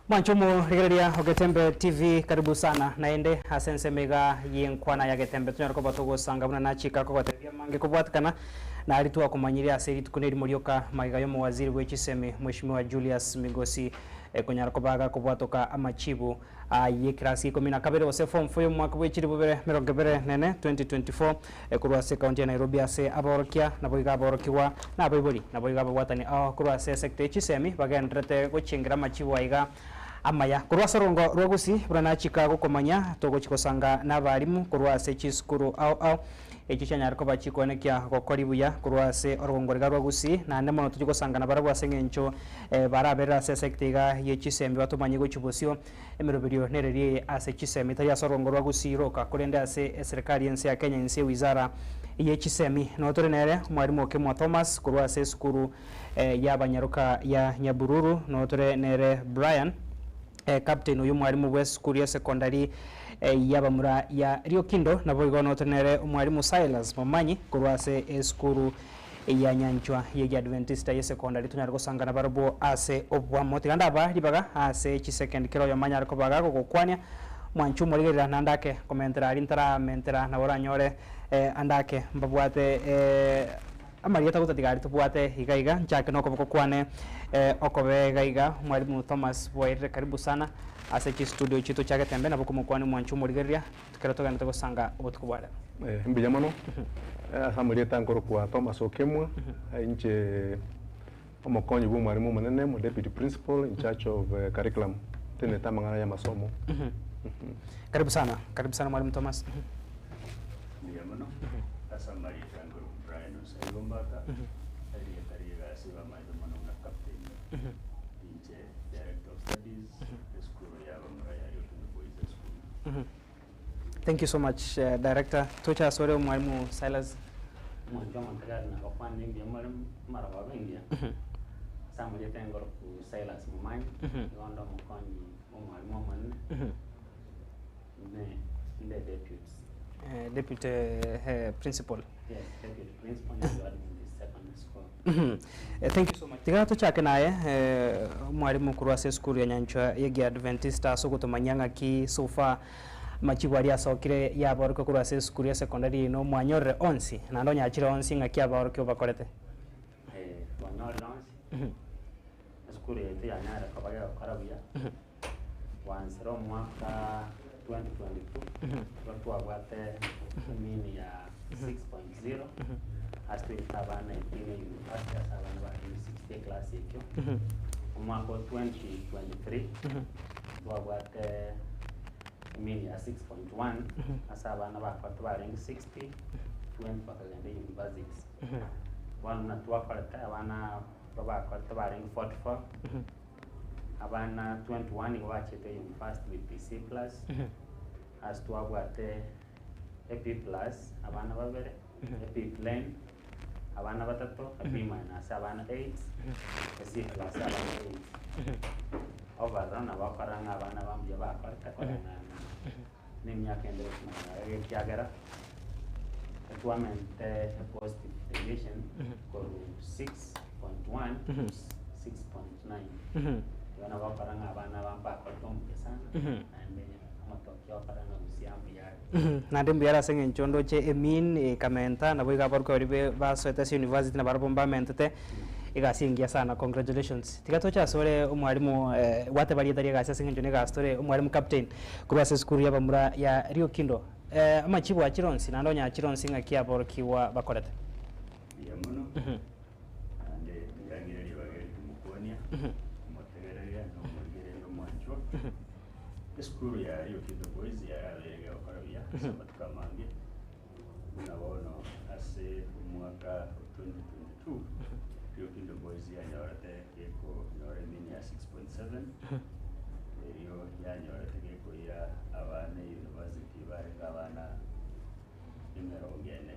Mwanchomo rigereria Getembe TV, karibu sana naende asense mega yenkwana ya Getembe tunyarako batogo sanga buna nachika ko batebya mange kubwatkana na alitua kumanyiria aseri tukuneri murioka magayo mu waziri w'ekiseme Mheshimiwa Julius Migosi kunyarako baga kubwatoka amachibu ye klasi 12 ose form foyo mwaka w'ekiri bubere 2024 kurwase county ya Nairobi ase aborokia naboiga aborokiwa naboibori naboiga abwatani kurwase sector ekisemi bagendrete guchingira amachibu aiga amaya kurwasa rongo rwagusi burana Chicago komanya togo chikosanga n'abarimu kurwase chisukuru au ekichanya ariko bachikonekia gokoribuya kurwase orongorega rwagusi na ndemo tujikosanga na barabu asengencho barabera sesektiga yechisembi batumanyi gochubosio emeroberio nereri ase chisemi taya sorongo rwagusi roka kurende ase serikali yense ya Kenya yense wizara yechisemi notore nere mwarimu okemwa Thomas kurwase sukuru y'abanyaruka ya Nyabururu notore nere Brian captain uyu mwarimu wa skuru ya secondary yabamura ya Rio Kindo nabo igonotenere umwarimu Silas Momanyi kurwase skuru ya Nyanchwa ya Adventista ya secondary tunyariko sangana barabo ase obwamo tiganda ba libaga ase chi second kero ya manyariko baga kokwania mwanchu murigerera nandake komentera rintara mentera na oranyore andake mbabwate amari yatagutatigari tubwate igaiga nchake noko kokwane okobe gaiga mwalimu Thomas Boire karibu sana ase chi studio chito chake tembe na bokumo kwani mwanchu murigeria tukera togana tugosanga obutukubara mbijamano asamuri tankoro kwa Thomas Okemwa inche omokonyi bu mwalimu munene mu deputy principal in charge of curriculum tene tamangana ya masomo. Karibu sana mwalimu Thomas. Mbijamano asamuri tankoro Brian Osayombaka aliyekariga asiba maidumano na captain inche director of studies school ya Bamraya Yotundu Boys School. Thank you so much director tocha sore mwalimu Silas mwanjoma tagari na kwani ngi mwalimu mara wa wengi samuli tengoro ku Silas Momanyi ngondo mukonyi mwalimu mwanne ne deputy principal. Yes, deputy principal in the secondary school. Thank you so much. Tigato chake naye mwalimu kurwase skuru ya Nyanchwa ya Adventista so gutumanyanga ki so far machibwari asokire yabaruka kurwase skuru ya secondary no mwanyorre onsi na ndo nyachira onsi ngaki abaruka bakorete wanyorre onsi skuru yetu ya Nyara kabaga karabuya wansero mwaka 2022 twabwate emini ya 6.0 asitwita abana 18 university asa abana bari 60 class ekyo omwaka 2023 twabwate emini ya 6.1 asa abana bakwate barenga 60 20 bakagenda universities wana twakorete abana bakwate barenga 44 abana 21 ngo bachete university with PC plus as twabwate AP plus abana babere AP plain abana batatu AP minus abana 8 C plus abana 8 overall abakoranga abana bambye bakorete korana n'imyaka endere kumara kyagera actualmente positive deviation ko 6.1 6.9 wana bakoranga abana bakortombe sana matokeo paranga gusiambu yake nande mbiyara senge nchondo che emin kamenta na boiga barko ribe basoeta university na barbomba mentete igasingia sana. Congratulations tikatocha sore umwalimu wate bari daria gasa senge njone ga story umwalimu captain kurwase skuru ya bamura ya Rio Kindo amachibu wa Chironsi na ndonya Chironsi ngakia borkiwa bakorete ya muno ande ngangira libageri kumukonia motegereria no mugere no mwancho skuru ya Rio Kindo boys ya alega okarabia sabatuka mange unaona ase mwaka 2022 Rio Kindo boys ya nyorate yeko nyore mini ya 6.7 Rio ya nyorate yeko ya abana university bari abana imerongene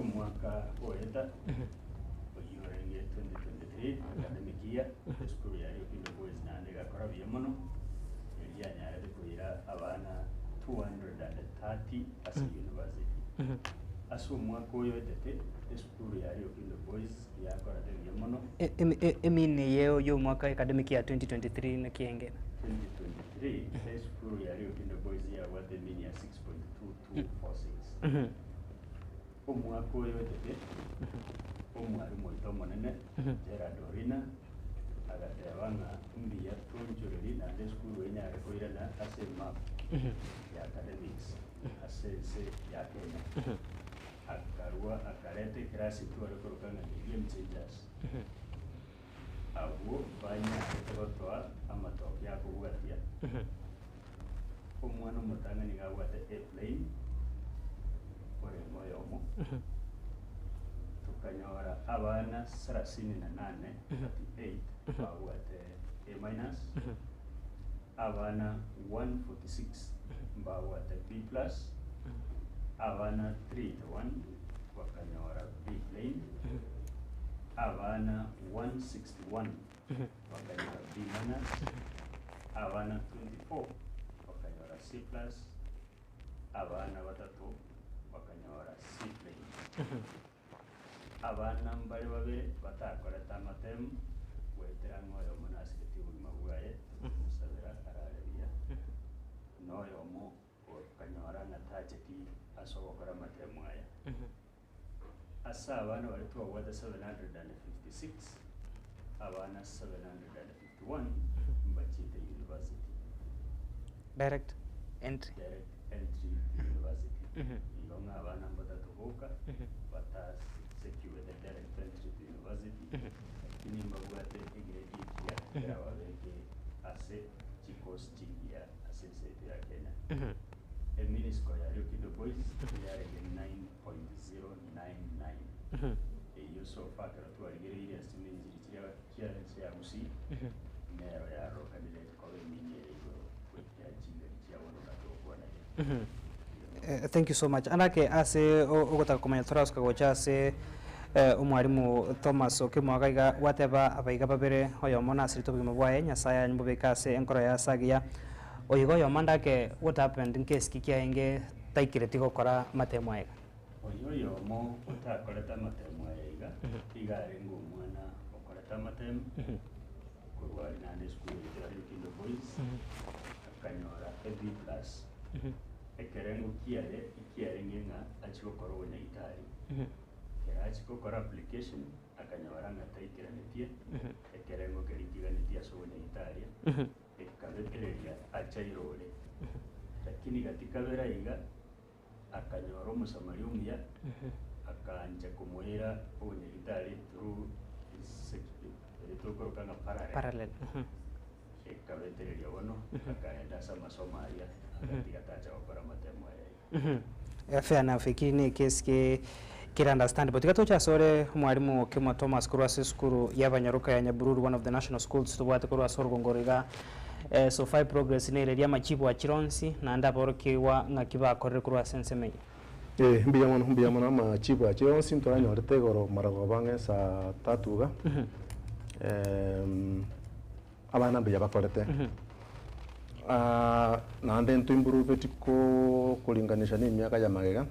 umwaka oeta oyurenge 2023 academic year skuru ya Rio Kindo boys na ndega korabia muno yanyarade kuira abana 230 as university aso mwaka oyetete skuru ya Rio Kindo boys ya korade muno emini yeo yo mwaka academic ya 2023 na kiengena 2023 skuru ya Rio Kindo boys ya wate mini ya 6.2246 umwaka oyetete umwarimu wito monene Gerard Orina agatebanga mbiya tunjuriri na skuru enyare koirana ase map ya academics ase ya Kenya akarua akarete klasi tuare korokanga game changers abo banya etotoa amatoke ya kuwatia umwana mutanga ni gawate airplane ore moyomo tukanyora abana 38 bawate A minus abana 146 bawate B plus abana 3-1 wakanyora B plane abana 161 wakanyora B minus abana 24 wakanyora C plus abana batatu wakanyora C plane abana mbali babiri batakoreta amatemu wetera ngoyo munasiti ubuzima bwaye musabira ararebia noyo mu kanyora natacheti asobokora amatemu aya asa abana bari tuwawata 756 abana 751 mbachite university direct entry university ilonga abana batatubuka bata secure the direct entry to university lakini mbagwate grade ya wabeke ase chikos chikia ase state ya Kenya Eminisco ya Rio Kindo boys ya 9.099 iyo so fakara tu aligeri ya simenji kia ya usi nero ya roka dile kwa mini hiyo ya jinga ya wana kwa na thank you so much anake ase ogota kumenya thoraska gocha ase umwarimu Thomas okimwagaiga wateba abaiga babere oyo mona asirito bigimo bwaye nyasaya nyubeka ase enkoro ya sagia oyigo yo mandake what happened in case kikiaenge taikireti gukora matemo ega oyo mo utakoreta matemo ega igare ngo mwana okoreta matemo kurwari nande school ya Rio Kindo boys akanyora B plus ekerengo kiare ngenga achikokora wonya itari achikokora application akanyora ngataikira netie ekerengo kerikiga netie so wonya itari akabetereria achairore lakini katika vera iga akanyora omusamari omuya akanja kumuira obunyagitari through tukoroka nga parallel ekabetereria bono akaenda asa masomo aria akatiga tacha gukora amatemo aya fair enough ikini case kira understandable tikatocha sore mwalimu Kimo Thomas kurwase skuru y'abanyaruka ya Nyabururu, one of the national schools tubwate kurwase rugongoriga so far progress nereria machibu wa Chironsi na ndaborokiwa ngakibakorere kurwase Nsemenya mbia mwana machibu wa Chironsi ntoranyorete goro marago bange sa tatuga abana mbia bakorete na ndentu improve tiko kulinganisha ni miaka ya magega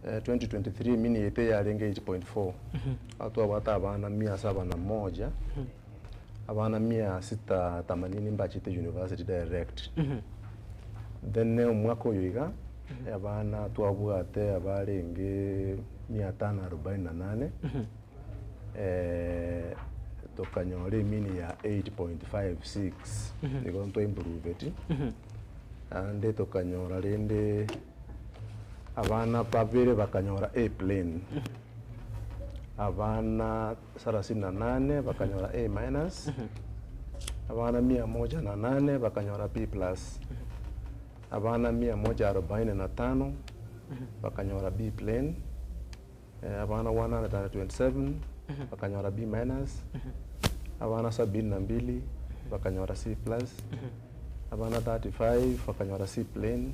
2023 mini yete ya renge 8.4 atu abata abana 701 abana 680 mbachite university direct then ne umwaka uyiga abana twabwate abarenge 548 tokanyore mini ya 8.56 niko nto improve eti ande tokanyora rende abana babere bakanyora A plane abana 38 bakanyora A minus abana 108 bakanyora B plus abana 145 bakanyora B plane abana 127 bakanyora B minus abana 72 bakanyora C plus abana 35 bakanyora C plane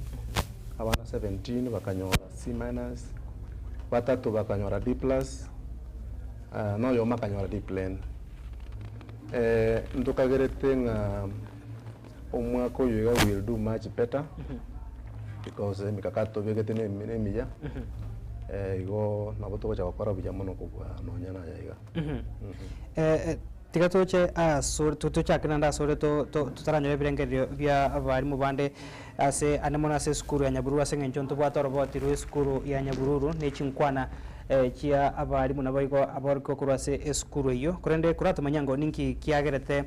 abana 17 bakanyora C minus batatu bakanyora D plus no yo makanyora D plane ndukagerete nga omwako yuga will do much better because mikakato begete ne miya igo naboto cha gukora buja muno kubwa nonyana yaiga tigatoche asore tutuchakina ndasore tutaranyore birengerio bya abari mu bande ase anemona ase skuru ya Nyabururu ase ngencho bwata roboti ru skuru ya Nyabururu ne chinkwana chia abari mu nabaiko abariko kurase skuru iyo kurende kurato manyango ninki kiagerete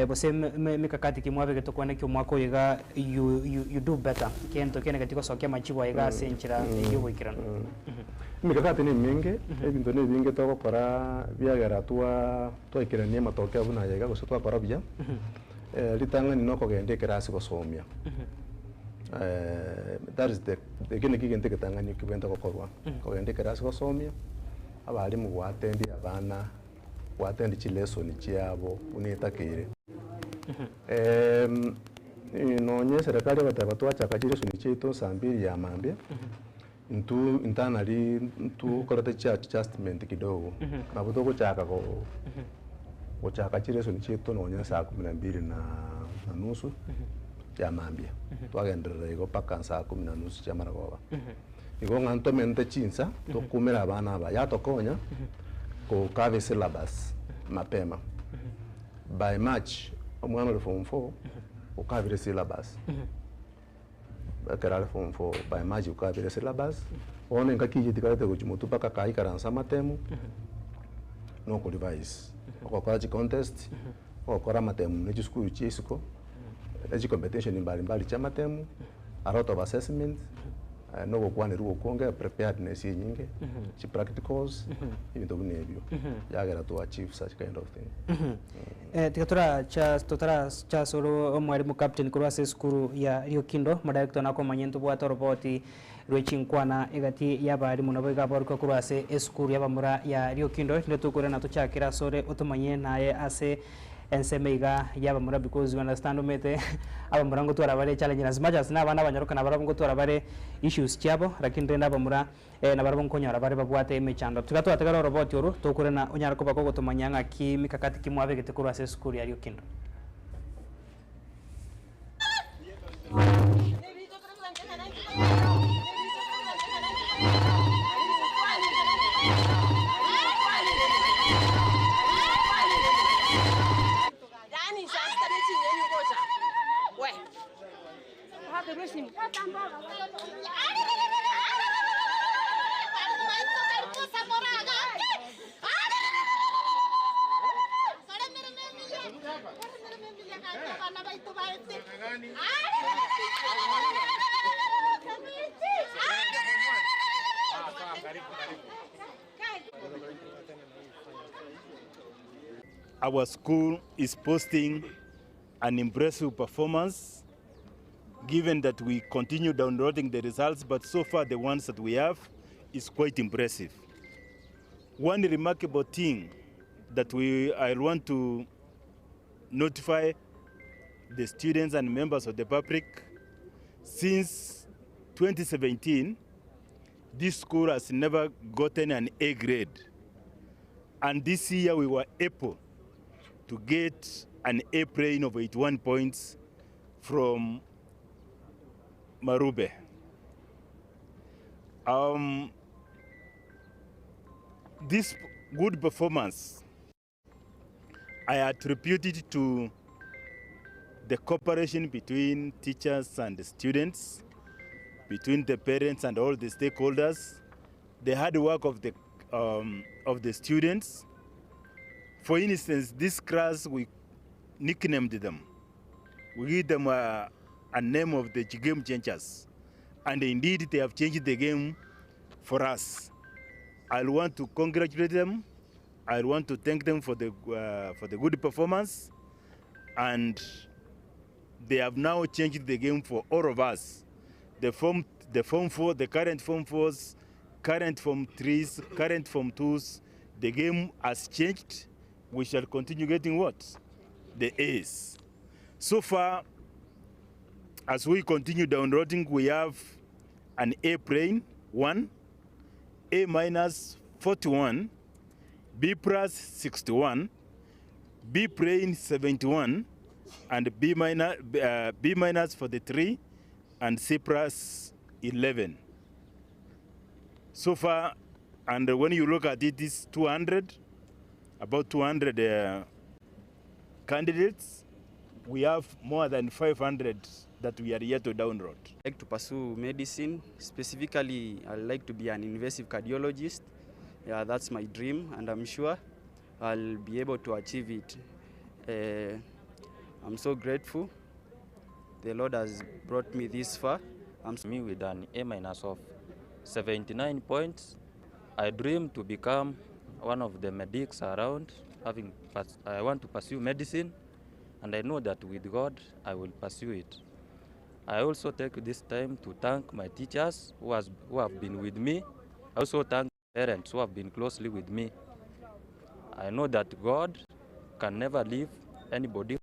bose mikakati kimwabe getokwane kyo mwako yiga you do better kento kene gatiko sokia machibo yiga ase nchira yubikirana mikakati ni mingi ebintu ni bingi togokora biagera twikirania matokeo buna yiga gusa twakora bya litanga ni noko gende kirasi gusomia that is the kene kigente kitangani kibenda gokorwa kogende kirasi gusomia abali mu gwatendi abana watendi chilesoni chiabo unitakire nonye serikali bataba chakachire soni chito sambiri ya mambia ntu internally ntu korate cha adjustment kidogo na butoko chaka ko chakachire soni chito nonye saa 12 na nusu ya mambia twagendera igo paka saa 10 na nusu cha maragoba igo nganto mente chinsa to kumera abana aba yatokonya ko kave syllabus mapema by March omwana wa form 4 ukavire syllabus bakara form 4 by March ukavire syllabus one ngakije tikarete kuchimutu paka kai karansa matemu no ko revise ko kwaji contest ko kora matemu ne school chisiko eji competition mbali cha matemu a lot of assessment no gukwane rugo konge preparedness nyingi chi practicals ibintu bunebyo yagera to achieve such kind of thing tikatora cha solo mwalimu captain kurwase skuru ya Rio Kindo madirector nako manyentu bwata roboti rwechinkwana igati yabari muno biga barko kurwase skuru yabamura ya Rio Kindo ndio tukore na tuchakira sore utumanye naye ase ensemeiga yabamura because you understand umete abamura ngo twarabare challenge as much as nabana banyaruka nabarabo ngo twarabare issues cyabo lakini ndenda abamura nabarabo nkonyara bare babwate emechando tugatwa tegaro robot yoru tukure na unyarako bako gutumanyanga ki mikakati kimwabe gete kurwase skuru ya Rio Kindo Our school is posting an impressive performance, given that we continue downloading the results, but so far the ones that we have is quite impressive. One remarkable thing that I want to notify the students and members of the public, since 2017, this school has never gotten an A grade. And this year we were able to get an A plane of 81 points from Marube. This good performance, I attribute it to the cooperation between teachers and the students, between the parents and all the stakeholders, the hard work of the students. For instance, this class, we nicknamed them. We gave them a name of the game changers. And indeed, they have changed the game for us. I want to congratulate them. I want to thank them for the good performance. And they have now changed the game for all of us. The form 4, the current form 4s, current form 3s, current form 2s, the game has changed. We shall continue getting what? The A's. So far, as we continue downloading, we have an A plane 1, A minus 41, B plus 61, B plane 71, and B minus 43, and C plus 11. So far, and when you look at it, it's 200, about 200 candidates. We have more than 500 that we are yet to download. I'd like to pursue medicine. Specifically, I'd like to be an invasive cardiologist. Yeah, that's my dream, and I'm sure I'll be able to achieve it. I'm so grateful. The Lord has brought me this far. I'm with an A minus of 79 points. I dream to become one of the medics around. I want to pursue medicine, and I know that with God, I will pursue it. I also take this time to thank my teachers who have been with me. I also thank parents who have been closely with me. I know that God can never leave anybody.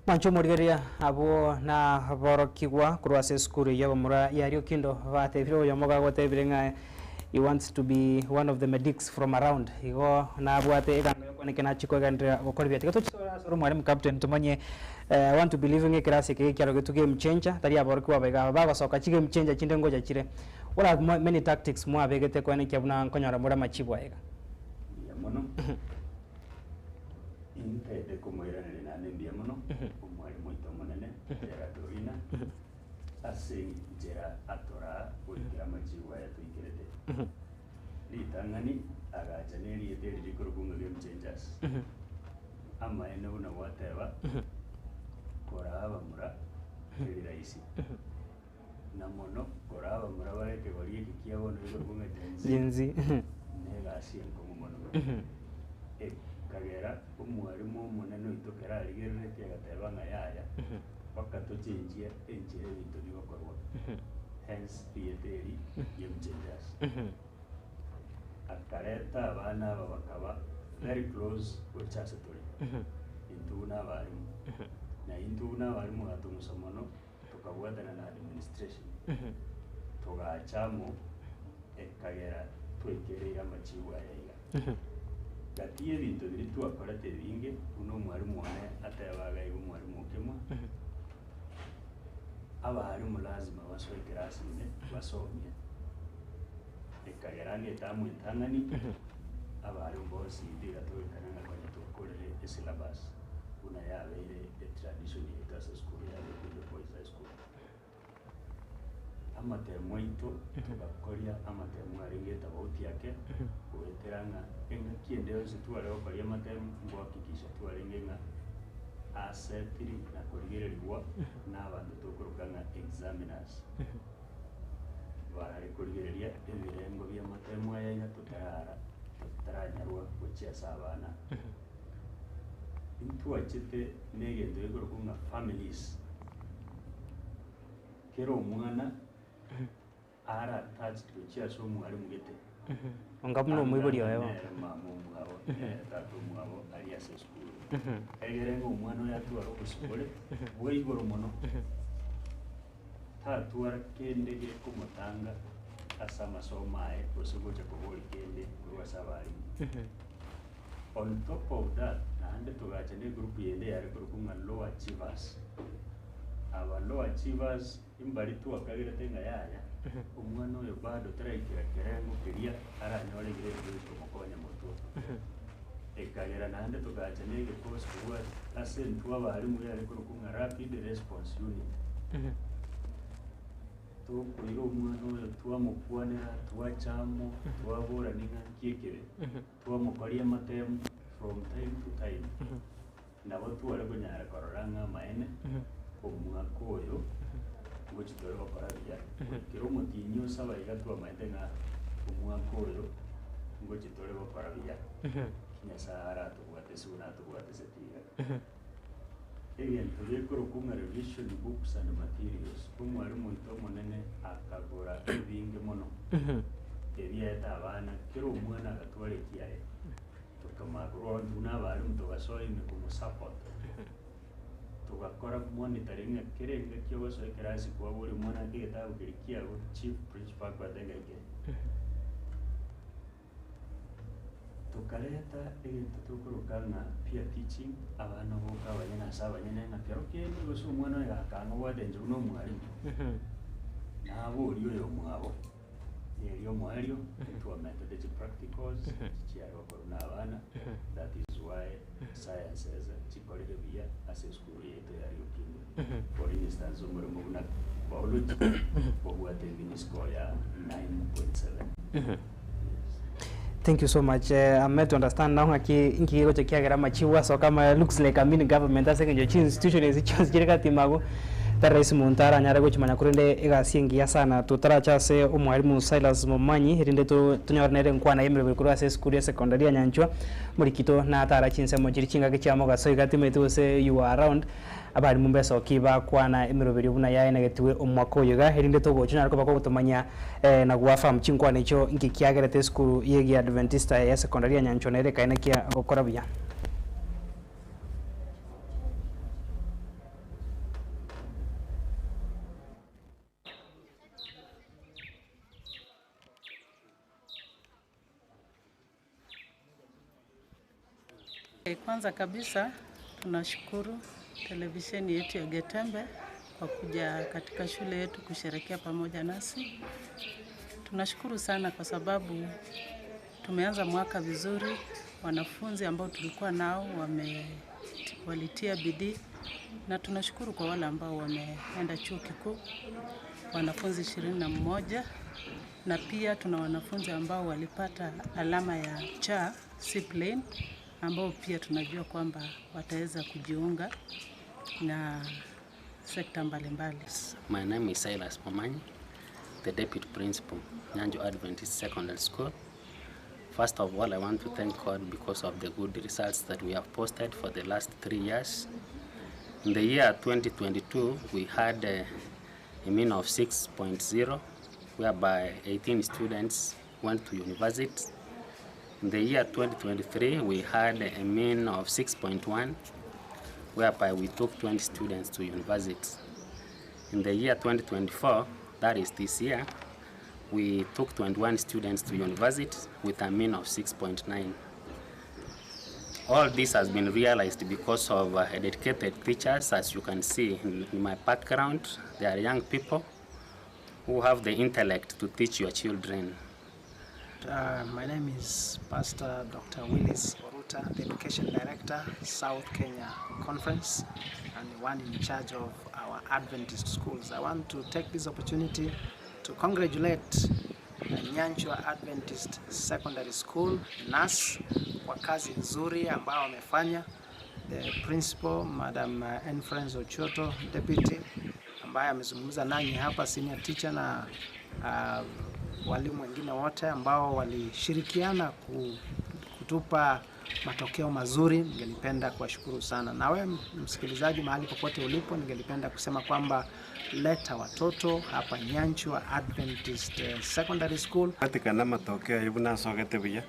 Mancho murigeria abo na borokigwa kurwase skuru yabo mura yario kindo vate viro yamoga gote virenga he wants to be one of the medics from around igo na abwate ekanga kone kena chiko gandra gokorbi ati to soro mwalimu captain tumanye I want to believe in kirasi ke kyaro gitu game changer tari aborokwa bega baba soka chi game changer chinde ngoja chire what are many tactics mwa begete kone kyabuna nkonyora mura machibwa ega yamono inte de como era na nembia mono umwalimu ito monene era dorina ase jera atora kugira machiwa ya tuikirete litangani agajaneri eteri dikurugunga game changers ama ene una whatever koraba mura eri raisi na mono koraba mura bareke bari kikiabo no dikurugunga jenzi nega asienko mono kagera umwarimu munene itokera arigerere kegatebanga yaya paka tochenjia enjere bintu bigokorwa hence pieteri yemchenjas akareta abana aba bakaba very close gochase turi intuna abarimu na intuna abarimu gatumusomono tukabwatana na administration tugachamo ekagera twekerera amachiwa yaiga gati ebintu biri twakorete binge uno mwarimu wane atayabaga igo mwarimu kemwa abarimu lazima basoe class ne basomye ekagerani etamu intangani abarimu bose ndiga twekana ngakanya tukorere syllabus una yabeire tradition yetu as school ya the boys high school amatemu aitu tugakoria amatemu aringi tofauti yake kuweteranga enga kiende yose tware okoria amatemu ngwakikisha twaringi nga asetiri na kurigererwa n'abantu tukurukanga examiners barari kurigereria ebirengo by'amatemu aya tutaranyarwa gukiasa abana intwachete negendo y'urukunga families kero umwana ara attached to chiaso umwarimu gete ongamuno mwiburi yawe mamu mwabo tatu mwabo ali ase school egerengo umwana yatwara okusukole bwe igoro muno tatwara kende ge kumutanga asa masomo aye kusugoja kubuli kende kurwa sabari on top of that nande tugacha ne group yende yari kurukunga low achievers aba low achievers imbali tu akagera tenga yaya umwana oyo bado taraikira kerengo kiria aranyore gire byo mukonya moto ekagera nande tugacha ne ge post kuwa ase ntwa bari mu yari kurukunga rapid response unit to kuiro umwana oyo twamukwanira twachamo twabura ninga kiekere twamukoria matemu from time to time nabo twara kunyara kororanga maene omwaka oyo ngochitore bakora bya kero mutinyo saba igatwa maitenga omwaka oyo ngochitore bakora bya kinyasara tugwatesuna tugwatesetiga ebintu bikoro kunga revision books and materials umwarimu ito munene akagora ebinge muno ebyeta abana kero umwana agatware kiyaye tukamagro n'abarimu tugasoine kumusupport tugakora monitoring kirenga kyoso kirasi kwa buri mwana kigetabu kirikia chief principal kwa dengeke tukareta ebintu tukurukanga peer teaching abana boka abanyana saba nyene na kero kende goso umwana yakanga wadenje uno mwarimu nabo uriyo yo mwabo yeriyo mwario to methods practicals chiaro koruna abana that is why sciences chikorere bia as a school yetu yari ukindu for instance umurimo na biology bogwate score ya 9.7. Thank you so much. I'm meant to understand now inki goche kiagera machiwa so kama looks like a mini government as a institution is just jirika timago Rais Muntara nyara gochimanya kurinde igasiengia sana tutarachase umwarimu Silas Momanyi rinde tunyornere nkwana yemere kuri ase school ya secondary ya Nyanchwa muri kito na atara chinse mo chirichinga kichamo gaso igatimete se you are around abari mumbeso kiba kwana emiroberi buna yaye negetiwe omwako yoga rinde to gochina ariko bako gutumanya na gwafa mchinkwana icho inki kiagerete school yegi Adventista ya secondary ya Nyanchwa nere kaina kia gokora bya. Kwanza kabisa tunashukuru televisheni yetu ya Getembe kwa kuja katika shule yetu kusherehekea pamoja nasi. Tunashukuru sana kwa sababu tumeanza mwaka vizuri. Wanafunzi ambao tulikuwa nao walitia bidii na tunashukuru kwa wale ambao wameenda chuo kikuu, wanafunzi 21, na pia tuna wanafunzi ambao walipata alama ya C-plane ambao pia tunajua kwamba wataweza kujiunga na sekta mbalimbali. My name is Silas Momanyi, the Deputy Principal, Nyanjo Adventist Secondary School. First of all, I want to thank God because of the good results that we have posted for the last 3 years. In the year 2022, we had a mean of 6.0, whereby 18 students went to university. In the year 2023, we had a mean of 6.1, whereby we took 20 students to university. In the year 2024, that is this year, we took 21 students to university with a mean of 6.9. All this has been realized because of dedicated teachers. As you can see in my background, they are young people who have the intellect to teach your children. My name is Pastor Dr. Willis Oruta, the Education Director, South Kenya Conference, and the one in charge of our Adventist schools. I want to take this opportunity to congratulate Nyanchwa Adventist Secondary School NAS kwa kazi nzuri ambao wamefanya. The principal Madam Enfrance Ochoto deputy ambaye amezungumza nanyi hapa, senior teacher na walimu wengine wote ambao walishirikiana kutupa matokeo mazuri. Ningelipenda kuwashukuru sana. Na wewe msikilizaji, mahali popote ulipo, ningelipenda kusema kwamba leta watoto hapa Nyanchwa Adventist Secondary School. Katika na matokeo hivi na sokete bia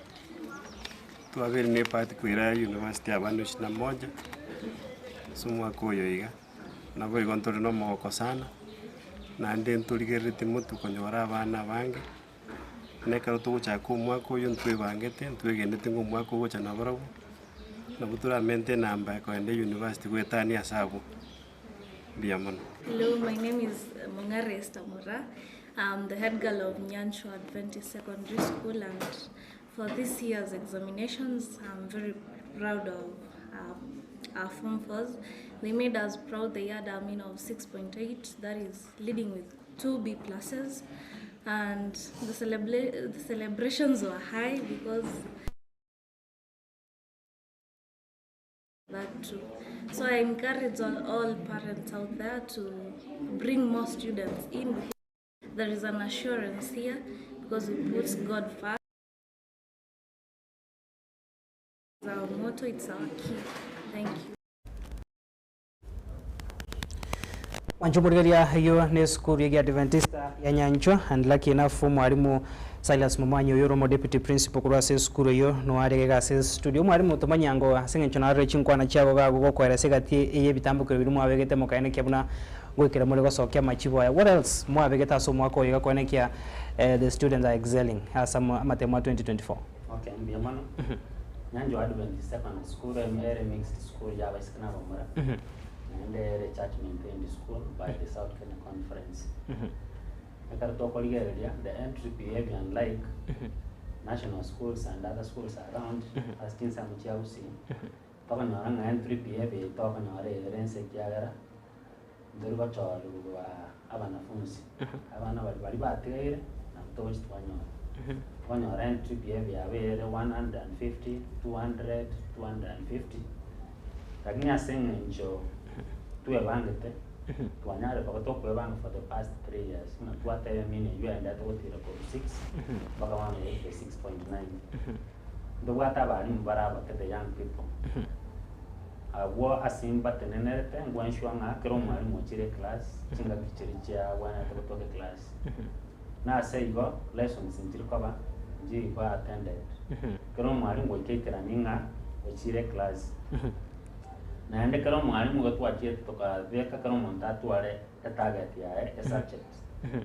tuaviri ni pati kuira University ya Banu 21 sumwa koyo iga na boy kontori no moko sana na ndi nturigerite mutu konyora abana bange nekaro tugucha kumwa koyo ntwe bangete ntwegendete ngumwa kugucha na borobu na butura mente namba ko ende university kwetani asabu biamono. Hello, my name is Mongare Esther Mura. I'm the head girl of Nyanchwa Adventist Secondary School, and for this year's examinations, I'm very proud of our Form 4s. They made us proud. They had a mean of 6.8, that is leading with 2 B pluses, and the celebrations were high because that too. So I encourage all parents out there to bring more students in. There is an assurance here because we put God first. It's our motto, it's our key. Thank you. Wanchumuriria hiyo ni skuru ya Adventista ya Nyanchwa, and lucky enough mwalimu Silas Mumanyi Oyoromo deputy principal kurase skuru yo no arege gase studio mwalimu tomanyango asengencho na rechi nkwana chabo gago gokwera segati eye bitambukiro biri mwabegete mukaene kyabuna gwikira muri gosokya machibo ya. What else mwabegeta so mwako yiga kwene kya the students are excelling asa matema 2024? Okay, mbiyamano Nyanchwa Adventist Secondary School ere mixed school ya basikana bamara and the church maintained school by the South Kenya Conference. The entry behavior, unlike national schools and other schools around, as in some Chelsea, talking around entry behavior, talking around Rense Kiagara, Durbacho, Abana Funsi, Abana Baribatire, and Toast one your entry behavior, 150, 200, 250. Tagnia saying, Joe. Tuebangete tuanyare pakotoka kuebanga for the past 3 years na tuata mini you and that what is 6 baka wana 6.9 ndo wata bali mbaraba the young people wo asimba tenenete ngwanshwa nga kero mwali mochire class chinga kichiricha wana toka class na seigo lessons ntirikoba nji ba attended kero mwali ngokekera ninga ochire class na ende karo mwalimu gatwatie toka veka karo montatu ale target ya subject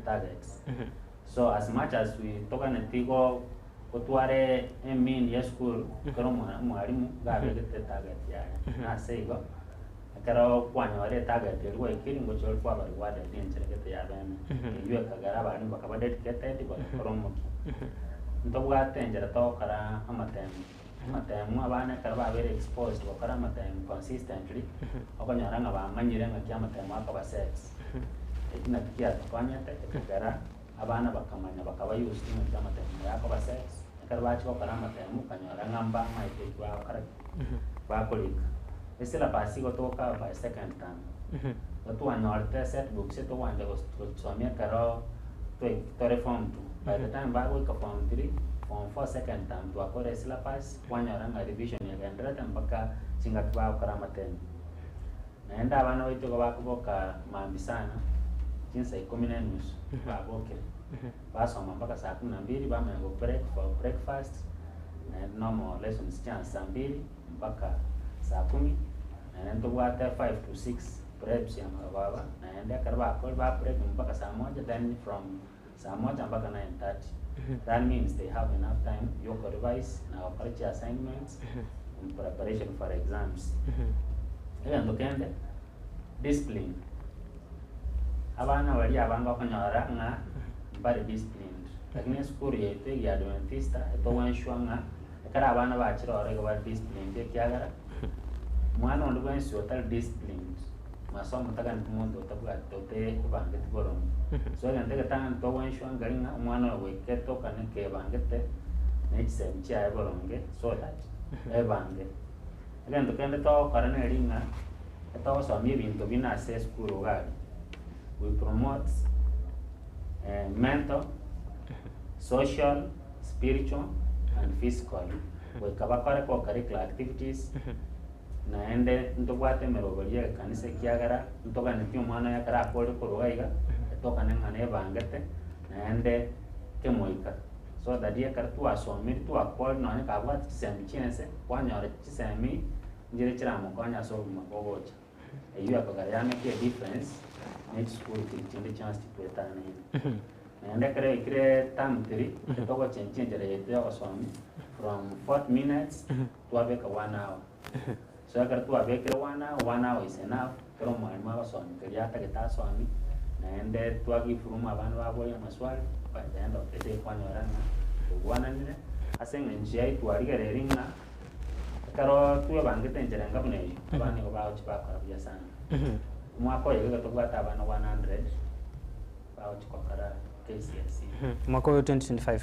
targets. So as much as we toka netigo kotware mean ya school karo mwalimu gabe target ya na seigo karo kwanyore target ilikuwa ikiri ngocho kwa bari wada dinchereke ya bene yue kagara bari bakaba dedicated ba karo moki ntobwa tenjera to kara amatemu matemu abana karaba very exposed bakara matemu consistently okonyaranga bamanyire ngakya matemu akaba sex ekina kiya twanyete ekagara abana bakamanya bakaba use ngakya matemu yakaba sex karaba chiko kara matemu kanyaranga mba maite kwa kara bakolika esela pasi gotoka by second time watu wanaorte set books to wanda kusomea karo to reform to by the time bago ka form 3 form 4 second time to akore sila pass wanyaranga revision ya gandra mpaka singa kwa karama tena naenda abana wetu kwa bakuboka mambi sana jinsi 10 nusu baboke basoma mpaka saa 12 bamengo break for breakfast na normal lessons chance saa 2 mpaka saa 10 na ndo wata 5 to 6 preps ya mababa naenda karaba kwa prep mpaka saa 1 then from saa 1 mpaka 9:30. That means they have enough time to revise now culture assignments in preparation for exams. And ndokende discipline. Abana wali abanga kanyara nga bari disciplined. Lakini school yetu ya Adventista eto wanshwa nga kara abana bachira orega bari disciplined kyagara. Mwana ndo wensi otal disciplined. masomo takan tumondo tabwa tote bangete borom so gante gatan to wan shwan garinga umwana weke to kan ke bangete ne semcha boronge so that e bange again to kende to karane ringa to so mi binto bina access kuro gari we promote mental, social, spiritual, and physical. We kabakare ko curricular activities. Naende ntobwate merogoria kanisa kiagara ntoka nitio mwana ya kara akore korogaiga toka nengane bangete naende kemoika so that ye kartu asomir tu akor no ne kabwat kisemi chense kwanyore kisemi njire chiramo kwanya so mabogocha eyo akagariana ke difference net school kitinde chance tipetana hivi naende kre tam 3 toka chenjere yetu asomi from 40 minutes to abeka 1 hour. So agar tu abekre 1 hour is enough. Pero mwalimu asomi kaya hata kitasomi naende tu agi furuma abantu baboya maswali by the end of the day kwanyorana wana nile asenga njia itu arigereringa karo tu bangete njere ngabune bani obao chibakora bya sana mwako yega tobata abana 100 bao chikokara KCSE mwako 2025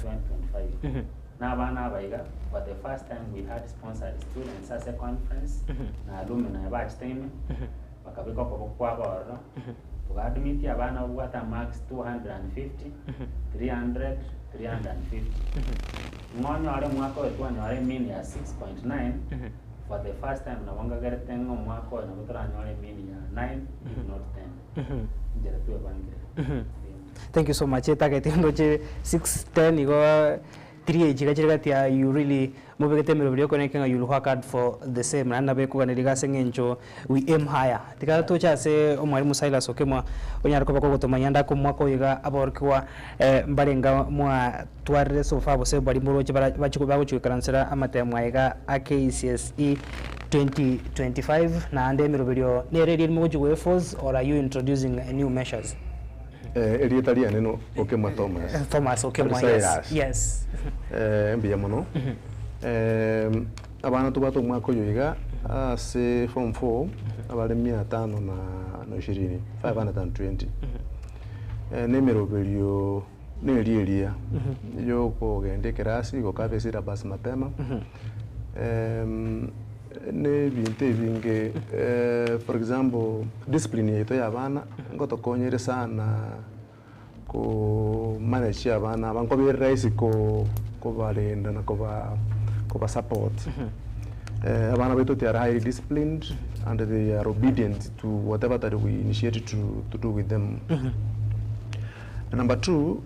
na bana baiga for the first time we had sponsored students as a conference na alumni batch time bakabika kwa bora tugadmiti abana wata max 250 300 350 mwanyo ale mwako wetu anyore mean ya 6.9 for the first time na wanga gere tengo mwako na butra anyore mean ya 9 if not 10 njere tu bangire. Thank you so much. Etaka tendo che 610 igo 3 chikachiria you really mubegete mirobrio koneka you work hard for the same na be ko niliga sengencho we aim higher tika to cha se omwalimu Silas Okemwa onyara ko bako tomanyanda ko mwako yiga aborkwa mbarenga mwa tware so fa bose bari muro che bachiko bako chikaransera amatemwa yiga KCSE 2025 na ande mirobrio ne ready mo juwe force or are you introducing new measures? Erietaria neno Okemwa Thomas Okemwa, yes. Mbia muno. Abana tubato mwako yoiga ase form 4 abale 520 520 nemero belio nelielia yo ko gende kerasi go kabesira bas mapema ne binte vinge for example discipline yeto ya bana ngoto konyere sana ko manage abana banko bi raisi ko balenda na ko support abana beto they are highly disciplined and they are obedient to whatever that we initiate to do with them. Number 2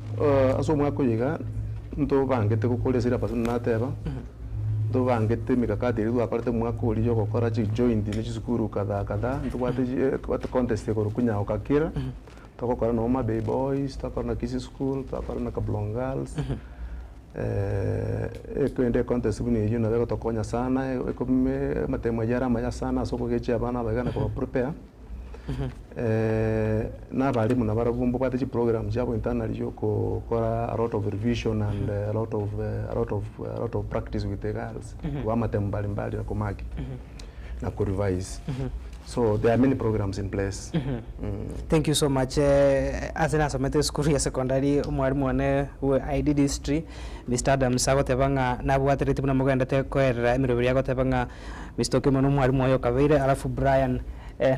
aso mwako yiga nto bangete ko kolesira pasuna teba to bangete mikakati iri akorete mwako uri yo gukora chi joint ni chisukuru kada nto kwate contest ko kunya okakira to gukora no ma baby boys to gukora na kisi school to gukora na Kablong girls kwende contest buni yo na bego to konya sana ko matemo yara maya sana so ko gechi abana bagana ko prepare na balimu na barabumbo kwate chi program jabo internal yo ko kora a lot of revision and a lot of practice with the girls wa matemo mbali na komaki na ko revise. So there are many programs in place. Thank you so much. As an asomete school ya secondary mwalimu wane ID history Mr. Adam Sago tebanga na bwatere tibuna muganda te kwera emirobiri yako tebanga Mr. Okemwa no mwalimu oyo kabeire alafu Brian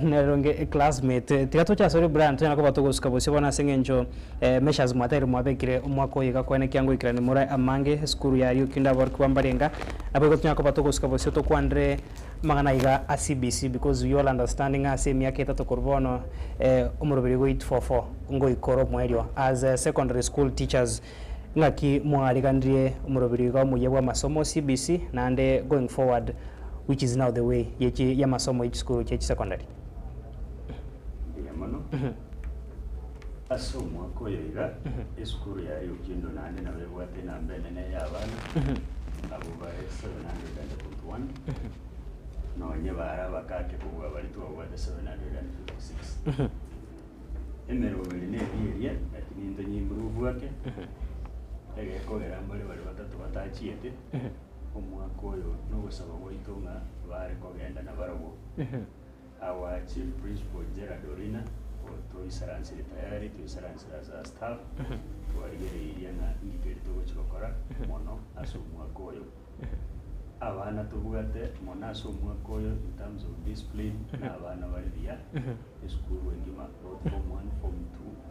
neronge classmate tiratocha sorry Brian tuna ko batogosuka bose bona sengenjo measures mwatari mwabekire umwako yiga kwene kyango ikirani mura amange school ya yukinda work wambarenga abego tuna ko batogosuka bose to kwandre magana yiga CBC because you all understanding asemi yake tato korbono umurobiri go 844 ngo ikoro mwerio as secondary school teachers ngaki mwaligandrie umurobiri go muyebwa masomo CBC nande going forward which is now the way ya masomo each school each secondary. Yamano asomo ko yiga school ya yukindo nande na bebwate na mbene ne yabana abo ba 701 no nyebara bakake kuwa bali tu wa 756 emero bene biye lakini ndo nyimruvu wake ko era mbale bali batatu batachiete omwako oyo no gusaba goitunga bare kogenda na barabo our chief principal Gerard Orina tuisaransire tayari tuisaransira za staff twarigereiria na ingikeri tugukora mono ase omwaka oyo abana tubugate mono ase omwaka oyo in terms of discipline na abana bari buya esukuru engima both form 1 form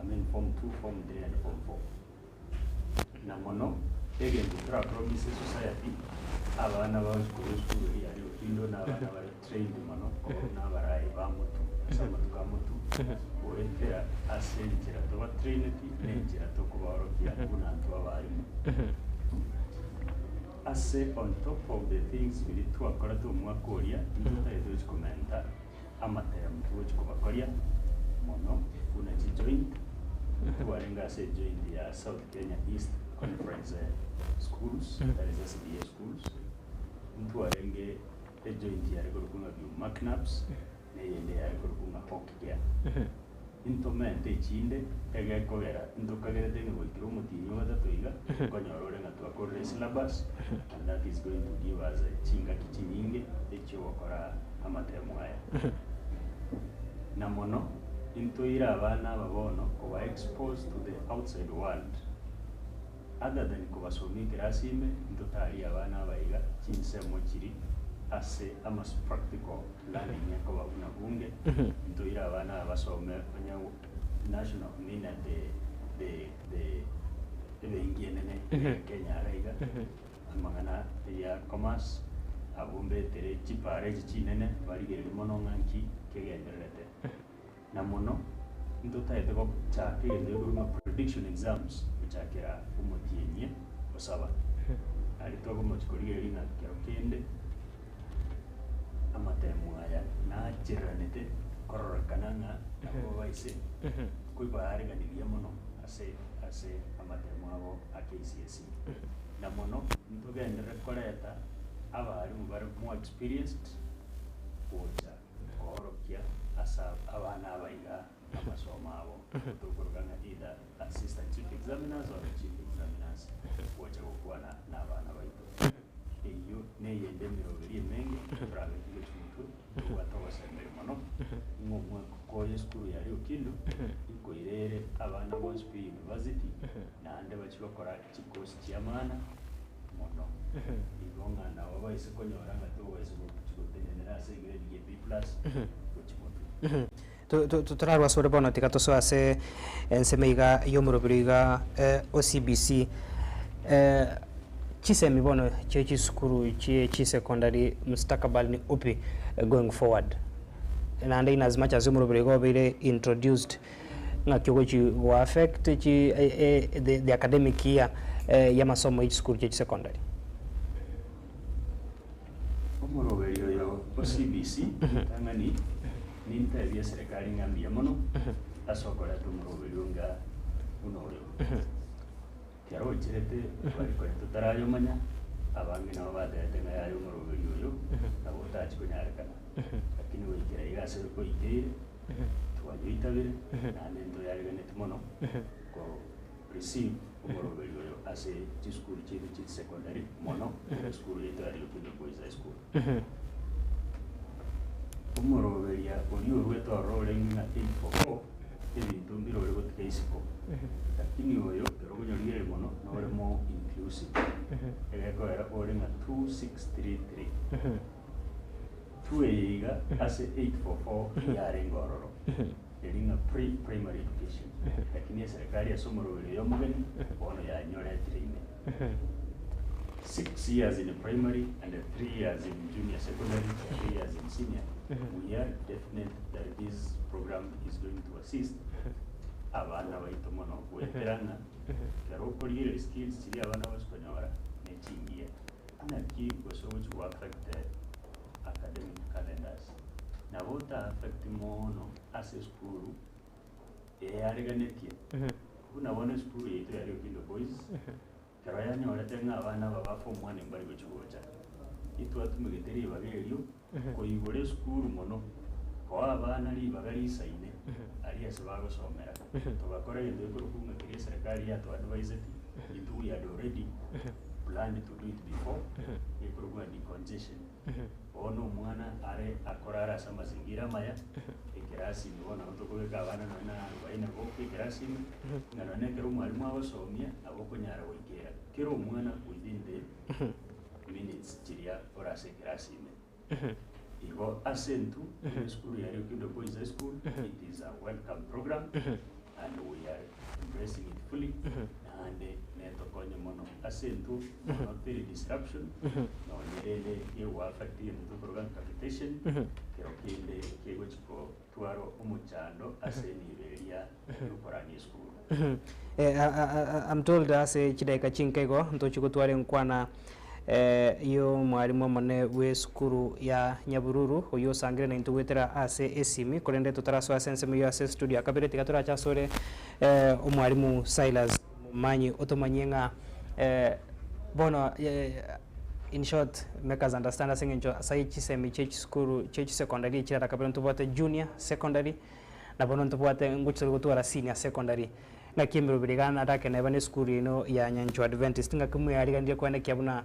2 form 2 form 3 and form 4 na mono egento tura promise society abana ba esukuru yari okindo na abana bari trained mono na barai bamutu sama tukamutu oetera ase njira toba trinity nenjira tokuborokia kunantu abarimu ase on top of the things biri twakora tumwaka oria ntutaedo chikomenta amateremu tugochikobakoria mono kuna chijoint twarenga ase joint ya South Kenya East Conference schools that is SBA schools ntwarenge joint ya rekorkunga view McNabbs neyende ya rekorkunga Hawkcare intomente chinde egekogera ntokagerete ngwikira omutinyi batatoiga konyorore nga twakorera syllabus and that is going to give us a chinga kichinyinge ekyo gukora amatemu aya na mono intoira abana babono kuba exposed to the outside world other than kubasomikira asime ntotari abana baiga chinsemo chiri ase amas practical learning yako babuna bunge ntoira abana basome kwenye national mina the ingienene Kenya araiga amangana ya commerce abumbe tere chipare chinene barigere mono nganki kegenderete na mono ntotaete ko chake ndego prediction exams chakera umutinye osaba ari togo mochikoriye ringa kero kende amatemu aya na chiranete kororakana nga abo baise kuibaariganiria mono ase amatemu abo KCSE na mono ntogendera koreta abarimu bari more experienced kuja korokia asa abana abaiga amasomo abo tukorogana either assistant chief examiners or chief examiners kuja kuwana na abana baitu iyo neyende mirobiri menge private kitu watobasembere mono ngomwe koye skuru yari okindo ikoirere abana bonse pe university nande bachibakora chikosi cyamana mono igonga na wabaise konyora ngatobaise kutenenera ase grade ye B+ kuchimoto turarwa sore bono tikatoso ase ensemeiga yomurubiriga OCBC chisemi bono chechi sukuru chi secondary mustakabali ni upi going forward and in as much as yomurubiriga bire introduced nga kyogochi go affect chi the academic year ya masomo each school chechi secondary omurubiriga yo OCBC tangani ninta ya serikali ngambia mono asokora tumurubiriga unoyo yaro chirete bari ko tutarayo manya abangi nabo badete nga yayo murubiri uyo nabo tachi kunyarekana lakini wikira igase ko itire twayitabire nane ndo yarigane tumono ko receive umurubiri uyo ase school chiru chi secondary mono school yetu ari kudo boys high school umurubiri ya uriyo rweto rolling na 844 ibintu mbiro rego tkeisiko lakini oyo rogonyorire mono nore mo inclusive egeko era ore na 2633 tueiga ase 844 yare ngororo eringa primary education lakini serikali ya somorore yo mugeni ono ya nyore trine 6 years in primary and 3 years in junior secondary, 3 years in senior. We are definite that this program is going to assist abana baitu mono weterana kero koriere skills chiri abana basukonyora nechingie anaki gosobuchi ku affect academic calendars na bota affect mono as school ariganetie unabona school yetu yari Kindo Boys kero yanyora tenga abana baba form 1 mbari gochugocha itu atumugiteri bagerio ko igore school mono ko abana li bagari saine aliya sabago somera tugakora ibyo kurukunga kiri serikali yato advise it we had already planned to do it before ikurugwa decongestion ono mwana are akorara sama mazingira maya ikirasi nibona utokuweka abana na 40 boke ikirasi ngano nekero mwalimu abasomia abokonyara wikera kero umwana within the minutes chiria orase ikirasi igo asentu school yari Kindo Boys High School. It is a welcome program and we are embracing it fully and netokonye mono asentu not very disruption no nirele yewa affecting the program capitation kero kinde kego chiko twaro umuchando aseni beria yukorani school. I'm told ase chidaika chinkego ntochiko tware nkwana iyo mwarimu mone we skuru ya Nyabururu oyo sangire na intugwetera ase esimi korende tutaraso asense mu ase studio akabere tigatura chasore umwarimu Silas Manyi otomanyenga bono in short make us understand as ngenjo sai chisemi church skuru church secondary chira kabere ntubate junior secondary na bono ntubate nguchiro gutwara senior secondary na kimiro birigana atake na bane skuru ino ya Nyanchwa Adventist nga kumwe yari kandi kwene kyabuna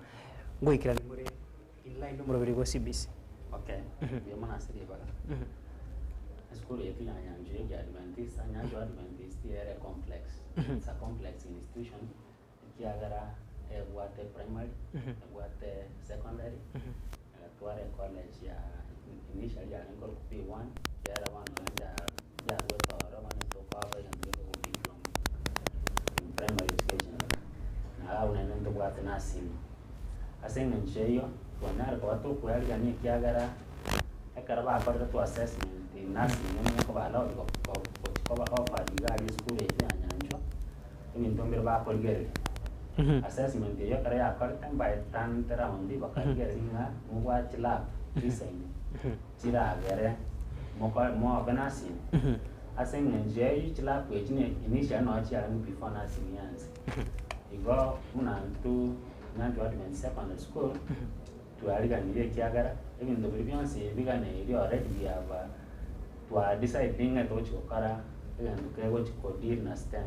ngoikira ni muri in line no muri go CBC. Okay. Yo mana siri baga. Skuru yetu ya Nyanchwa Adventist, Nyanchwa Adventist ere complex. It's a complex institution. Kiagara what primary, what secondary, what college ya initially ya ngoro P1, ya one ya weto romane to kwa ya ngoro diploma in primary education. Na una ndo kwa nursing. Asenga ncheyo wanara kwa watu kwa ya ni kiagara ekaraba akora to assessment in nursing ni ko bala ko ba offer diga school ya Nyanchwa. Ini ndombere ba ko gere. Assessment yo kare akor tan by tan teraundi bakal gere nga muwa chila design chira gere mo benasi aseng nje chila ko chine initial no chia ni before nursing yanz igo muna tu Nyanchwa Adventist Secondary School tu aliga niye kiagara even the beyonce biga ne iri already we have to decide thing to chokara and ke go chikodir na STEM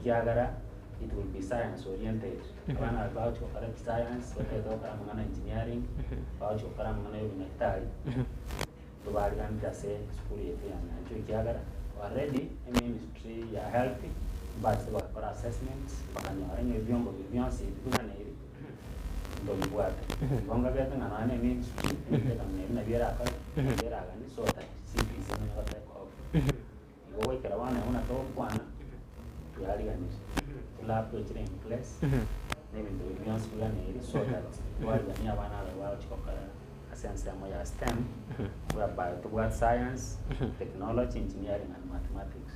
kiagara it will be science oriented. Kana about your correct science, what I talk about engineering, about your current humanitarian. To bargain just say school and Kiagara already a ministry are healthy, but for assessments, and you are in a beyond Beyonce, don't work. Longer getting an enemy, and Navira, so that CPC in your type of. You wake around and want to talk one to organize. Lab which in place, maybe the beyond school and so that while the near one other world a sense of my STEM, whereby towards science, technology, engineering, and mathematics.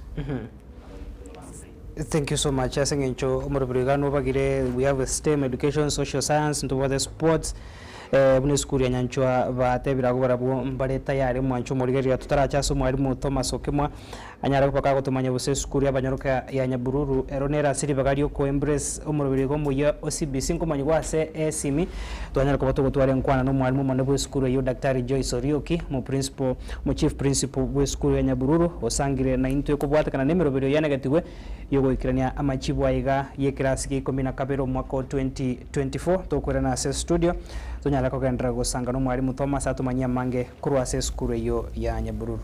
Thank you so much. We have STEM, education, social science, and toward the sports. Bune skuru ya Nyanchwa batebira gubarabu mbare tayari mwancho murigeria tutarachaso mwarimu Thomas Okemwa anyara kupaka gutumanya buse skuru ya banyaruka ya Nyabururu eronera siri bagario ko embrace umurubiri go muya OCBC nkomanyi gwase esimi twanyara kubato gutware nkwana no mwarimu mane bwe skuru yo Dr. Joyce Orioki mu chief principal bwe skuru ya Nyabururu osangire na into kubwata kana nemero biro yanegatigwe yogo ikirania amachibu aiga yekirasi ki 12 mwaka 2024 tokwera na access studio tonyala kogendera gusanga no mwarimu Thomas atumanyia mange kurwa se skuru yo ya Nyabururu.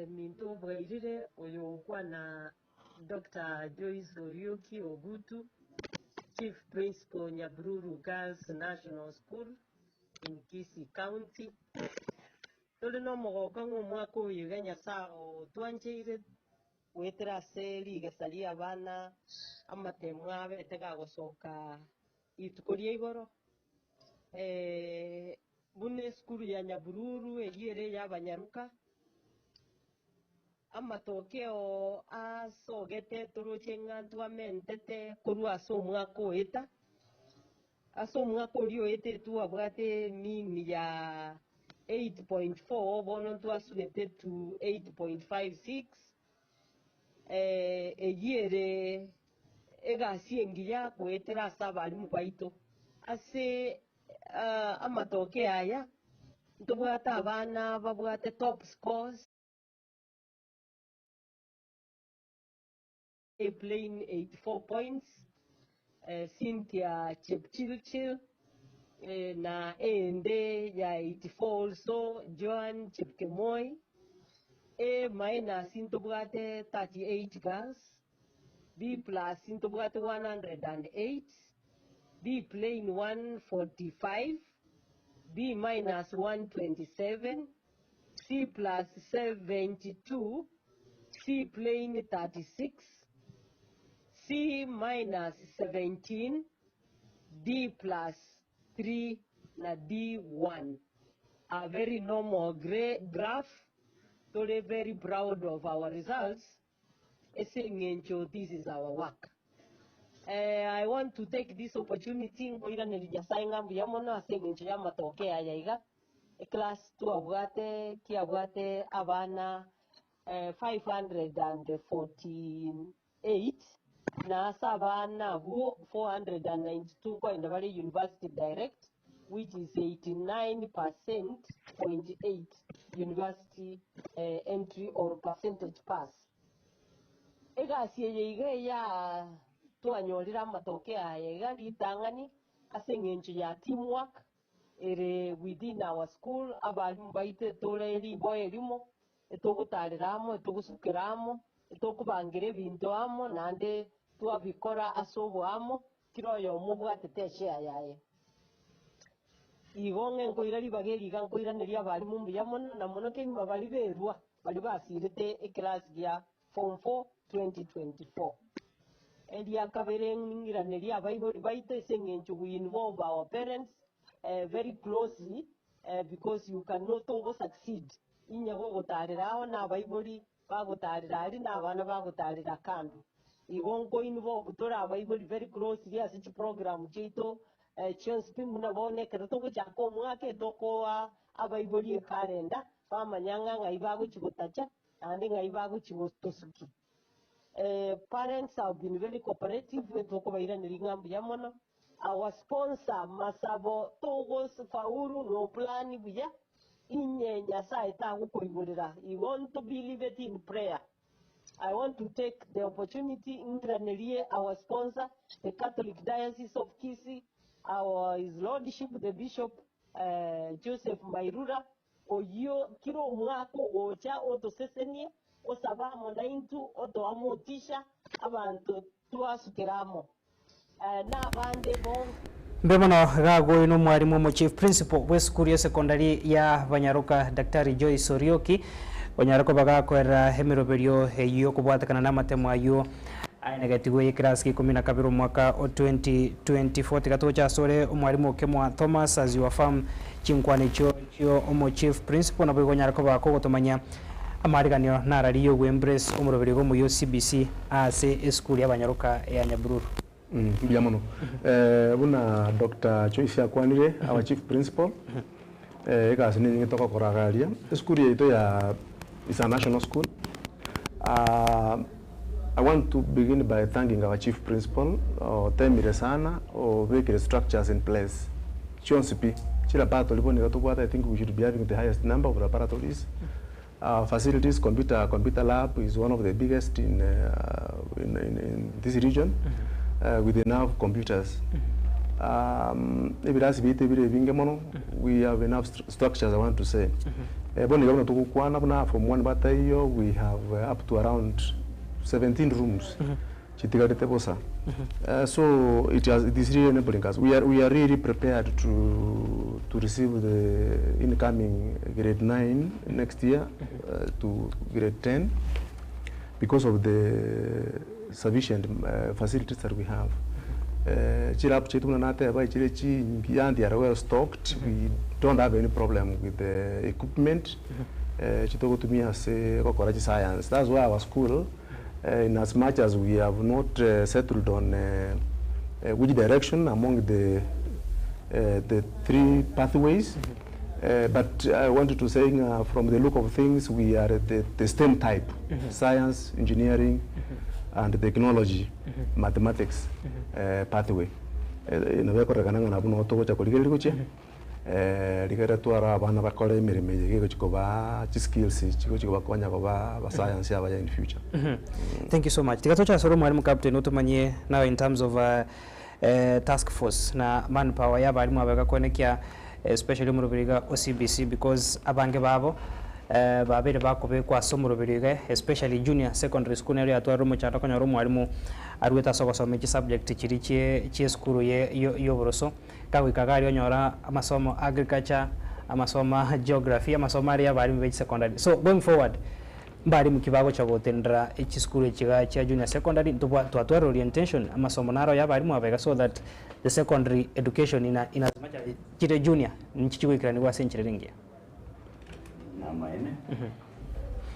Minto bwairire oyo kwana Dr. Joyce Orioki Ogutu, Chief Principal Nyabururu Girls National School in Kisii County. Tuli no mogoko ng'umwaka uyu Nyasaye twanjire wetera seli gasali abana amatemwa abetega gosoka itukorie igoro bune skuru ya Nyabururu egiere y'abanyaruka amatokeo asogete turuchenga twamentete kurwa so mwaka weta aso mwaka ulio ete tuabwate mini ya 8.4 bono twasubete to 8.56 egiere egasi engiya kwetera sabali mubaito ase amatoke aya ntubwate abana babwate top scores playing 84 points. Cynthia Chepchirchir na ende ya 84 also. Joan Chepkemoi A minus intubwate 38 girls. B plus intubwate 108. B plain 145. B minus 127. C plus 72. C plain 36. C minus 17. D plus 3 na D1. A very normal graph. Totally very proud of our results. This is our work. I want to take this opportunity ngoira nilijasainga mbiamono asengencho ya matokea yaiga class 2 abwate ki abwate abana 548 na sabana bu 492 kwa indabali university direct, which is 89.8% university entry or percentage pass. Ega siye ya tuanyolira matokea yega litangani asengencho ya teamwork within our school. Abalimu baite tole libo elimo etokutaliramo etokusukiramo etokubangire bintu amo nande tuabikora asobwamo kiroyo mubwate teshare yaye igonge ngoira libageri gangoira neria abalimu mbiyamono na mono kenyuma bali berwa bali basirete class ya form 4 2024. Elia kabere ngira neria baite sengencho we involve our parents very closely because you cannot always succeed inyago gotarira na baibuli bagotarira ari na abana bagotarira kandi igongo involve tora abaibuli very closely as each program chito chance pimuna bone keto chako mwake toko abaibuli kalenda famanyanga ngaibago chigotacha andi ngaibago chigotosuki. Parents have been very cooperative with Tokobaira Niringambi Yamono. Our sponsor Masabo Togos Fauru no plan buya inye nyasa etagu koigurira. You want to believe it in prayer. I want to take the opportunity in our sponsor, the Catholic Diocese of Kisii, His Lordship, the Bishop Joseph Mairura, Oyo Kiro Mwako Ocha Oto Sesenie, Osabamo Naintu, Oto Amotisha, Abantu Tuasukiramo. Na bande bon. Mbemono gago ino mwarimu mo chief principal w'esukuru ya sekondari ya Banyaruka Dr. Joyce Orioki Banyaruka bagakorera hemiroberio eyo kubwatakana n'amatemo ayo ainegatiwe class ki 12 mwaka 2024 tikatocha sore umwarimu kemwa Thomas as you affirm chinkwane cho omo chief principal nabo Banyaruka bako gotomanya amariganyo narariyo wembrace umuroberio mu UCBC ase esukuru ya Banyaruka ya Nyabururu. Biamono. Buna Dr. Joyce Akwanire, our chief principal. Eka sini toka koragalia. School yetu ya is a national school. I want to begin by thanking our chief principal, Temire sana, vekile structures in place. Chionsipi. Chila pato lipo nikatubwata, I think we should be having the highest number of laboratories. Facilities, computer lab is one of the biggest in this region. With enough computers. We have enough structures, I want to say. From one batayo, we have up to around 17 rooms. So it is really enabling us. We are really prepared to receive the incoming grade 9 next year to grade 10 because of the sufficient facilities that we have. Well stocked. We don't have any problem with the equipment. Science. That's why our school, in as much as we have not settled on which direction among the 3 pathways, but I wanted to say from the look of things, we are the STEM type, science, engineering, and technology, mathematics pathway. rigere twara abana bakore emirimo ege chikoba chi skills chikoba konya koba ba science yaba in future. Thank you so much. Tigatocha soro mwalimu captain utumanye now in terms of task force na manpower yaba alimu abega konekia especially mu rubiriga OCBC because abange babo babere bakobe kwa somo rubiriga especially junior secondary school area atwaro mu cyaro konya mwalimu arweta sogosome chi subject kiri chi school yo boroso kawe kagari onyora amasomo agriculture amasomo geography amasomo ari abarimu be secondary. So going forward mbari mu kibago cyo gotendera iki school kiga cya junior secondary twatwara orientation amasomo naro yabarimu abega so that the secondary education ina kire junior nchikiwikirani wa century ringia namaene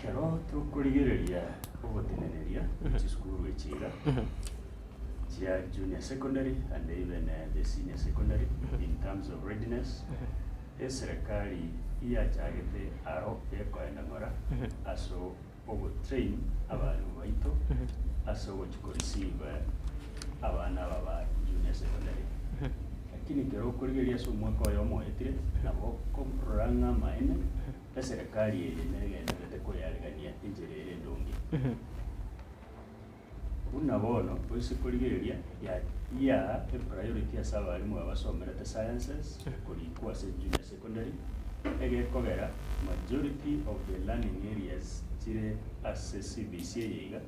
kero tukurigereria ugotenereria iki school ekiga chia junior secondary and even the senior secondary in terms of readiness serikali iyachagete aro yekoenda ngora aso ogo train abantu baito aso go receive abana baba junior secondary lakini kero kurigeria so mwaka yo moetire nabo kompranga maene serikali yenegenda ko yarigania injere ndongi unabono kwisi kurigeria ya priority ya sabarimu abasomera the sciences kuri kwa junior secondary egekogera majority of the learning areas chire CBC yiga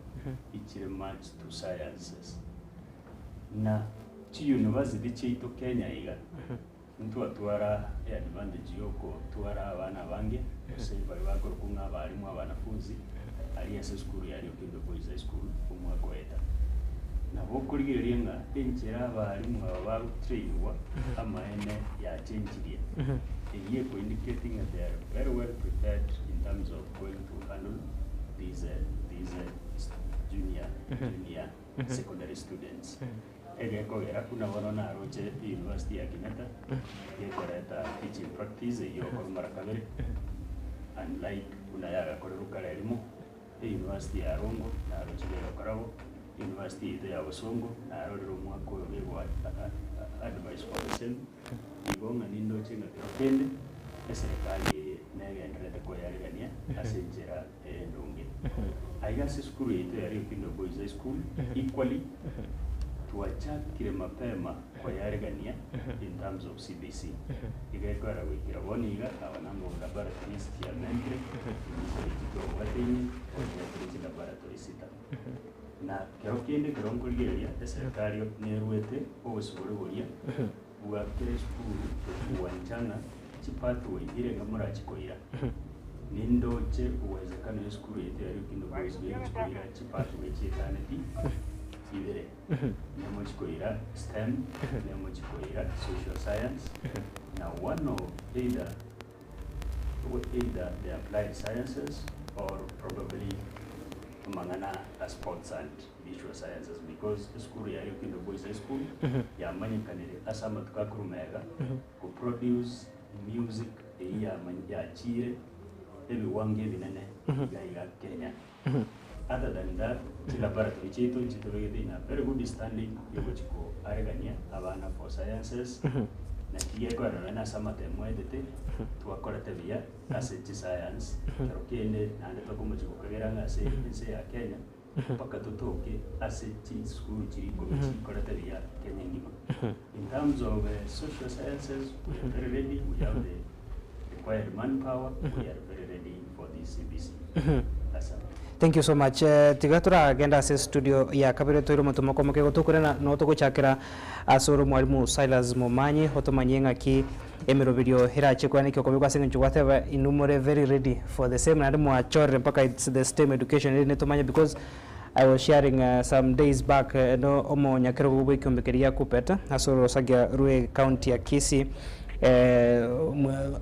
ichire match to sciences na chi university chito Kenya yiga mtu atwara advantage yoko twara abana bange se bari bakorukunga abarimu abanafunzi ari ese school yari Okindo Boys High School umwaka weta na bokurigeria nga enchera abarimu aba trainwa amaene ya chenchirie here indicating that they are very well prepared in terms of going to handle these junior secondary students. Egekogera kuna wana aroche University ya Kenyatta yekoreta teaching practice yoko marakabere unlike kuna yaga koreruka elimu University ya Rongo na aroche yokorabo University ya Bosongo na arorero mwako yego advice for the same igonga nindo chenga kende serikali negenderete ko yarigania asenjera ndungi aigase school yetu ya Okindo Boys High School equally tuachakire mapema kwa yarigania in terms of CBC igekora wikira boniga abanambo laboratories ya mentre kwa watini kwa laboratory sita na kero kende kero ngoligeria serikali nerwete obusuburi buria bwa school kuwanjana chipatwe ile ngamura chikoira nindoche uwezekano ya school yetu ya Okindo Boys chikoira chipatwe chitaneti ibere nemo chikoira STEM nemo chikoira social science na one of either the applied sciences or probably mangana sports and visual sciences because school ya Okindo Boys High School ya manyikanire asama tukakurumega ku produce music ya chire ebiwange binene ya Kenya. Other than that, laboratory chito in a very good standing yochiko aregania abana for sciences na kiyeko na sama temwedete tuakorete via as science kerokende ande tokomo chiko kageranga se ya Kenya paka tutoke as school chiko korete via Kenya ngima. In terms of social sciences, we are very ready. We have the required manpower. We are very ready for this CBC. That's all. Thank you so much. Tigatura agenda se studio ya kabire toiro mutumako mukego tukurena no tuguchakira asoro mwalimu Silas Momanyi hotomanyenga ki emero video hira chekwa nikyo komikwa singa whatever inumore very ready for the same na mo achore mpaka it's the STEM education ne tomanya because I was sharing some days back no omo nyakero bubwe kyombekeria kupeta asoro sagia Ruai County ya Kisii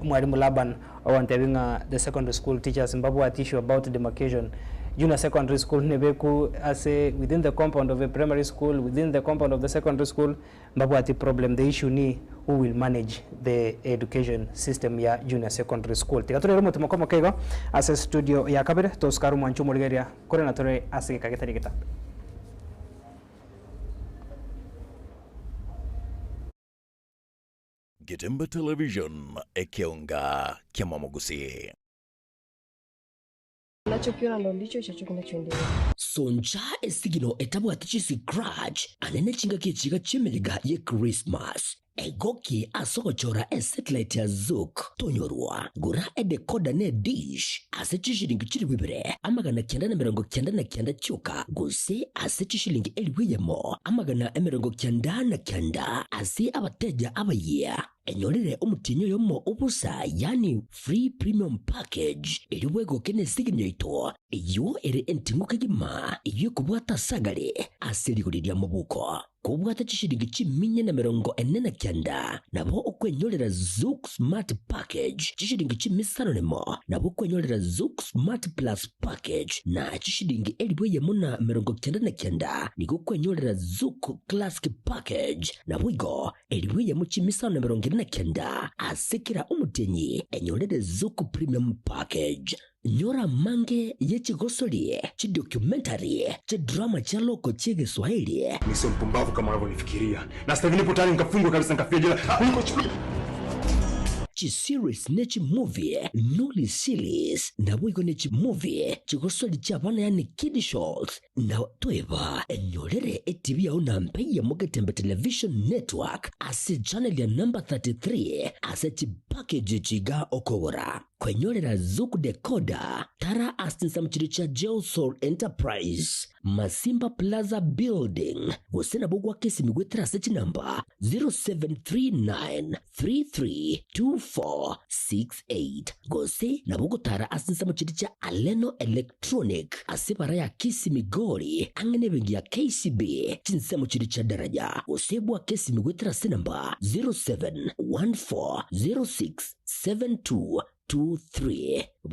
mwalimu Laban wantabinga the secondary school teachers mbabu at issue about demarcation junior secondary school nebeku ase within the compound of a primary school within the compound of the secondary school mbabu ati problem the issue ni who will manage the education system ya junior secondary school tigature rumo tumakoma kego ase studio ya kabere toskaru mwanchu murigeria kore na tore ase kagetari kita Getembe Television ekionga kia Mwamogusi. Unachokiona ndo ndicho hicho kinachoendelea. Sonja esigino etabwatichi scratch anene chinga kichiga chimeliga ye Christmas. Egoki asokochora satellite ya Zook tonyorwa gura decoder ne dish asechishilingi chiri wibire amagana 999 chuka guse asechishilingi eliwiyemo amagana 999 ase abateja abaye enyorere umutinyo yomo ubusa yani free premium package eliwego kene signyo ito iyo ere entinguka gima iyo kubwata sagale asiriguriria mubuko kubwata chishilingi chiminye na 49 nabo okwenyorera Zook Smart Package chishilingi chimisano nemo nabo okwenyorera Zook Smart Plus Package na chishilingi elibweye muna 99 niko kwenyorera Zook Classic Package nabo igo elibweye mu chimisano 99 asekera umutenyi enyorere Zook Premium Package nyora mange yechigosoli chidocumentary chidrama cha loko chege Swahili. Ni sio mpumbavu kama unavyonifikiria. Na sasa nipo tayari nikafungwa kabisa nikafia jela. Kuliko chukua series nechi movie nuli series na wigo nechi movie chigosoli chabana yani kid shows na toeva enyorere TV ya unampeya Getembe Television Network ase channel ya number 33 ase package chiga okora kwenyorera Zook decoder tara asinsa mchiricha Jelsol Enterprise Masimba Plaza Building usena bugwa kesi migwetra sechi number 0739332468 gose na bugo tara asinsa mchiricha Aleno Electronic asibara ya kisi migori angene bengi ya KCB chinsa mchiricha daraja usebwa kesi migwetra se number 0714067223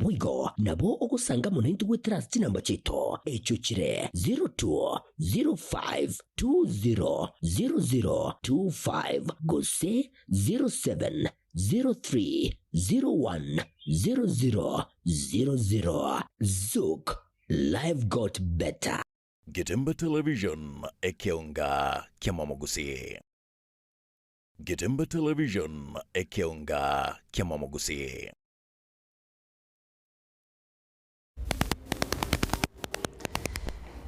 Wigo nabo okusanga munaintu gwetrust namba chito echo chire 0205200025 gose 0703010000 Zook life got better. Getembe Television ekionga kia Mwamogusi. Getembe Television ekionga kia Mwamogusi.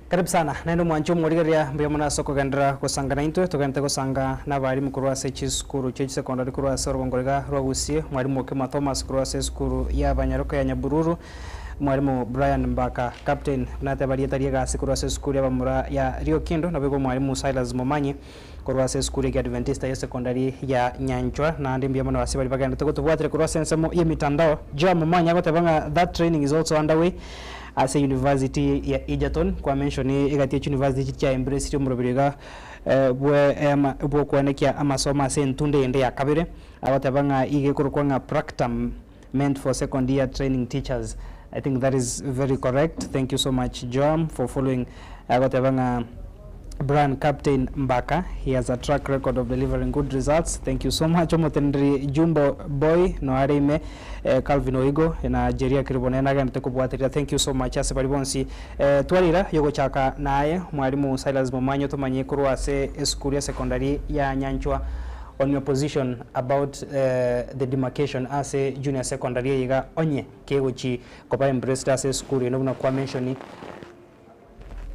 Karibu sana nendo mwancho mwaligeria mbya mwana soko gandra kusangana into tugante kusanga na bari mukuru wa sechi skuru chechi secondary kuru wa sorongorega rwagusie mwalimu Kema Thomas kuru wa skuru ya Banyaroka ya Nyabururu mwalimu Brian Mbaka captain nate bari yetarie ga skuru wa skuru ya Bamura ya Rio Kindo na bego mwalimu Silas Momanyi kuru wa skuru ya Adventista ya secondary ya Nyanchwa na ndi mbya mwana wasibali baganda tukutubwatire kuru wa sensemo ya mitandao ja Momanyi agotabanga that training is also underway as a university ya Egerton kwa mention igati university ya Embrace Murubiriga bwe kwanekia amasoma sentunde ende ya kabire abatabanga ige kurukwanga practicum meant for second year training teachers. I think that is very correct. Thank you so much Joam for following abatabanga brand captain Mbaka. He has a track record of delivering good results. Thank you so much Omotendri Jumbo Boy no arime Calvin Oigo na Jeria Kiribonena gante kubwatira. Thank you so much asibali bonsi twarira yogo chaka naye mwalimu Silas Momanyi tumanye kuru ase school ya secondary ya Nyanchwa on your position about the demarcation as a junior secondary yiga onye kegochi kopa Embrace as a school ino na kwa mention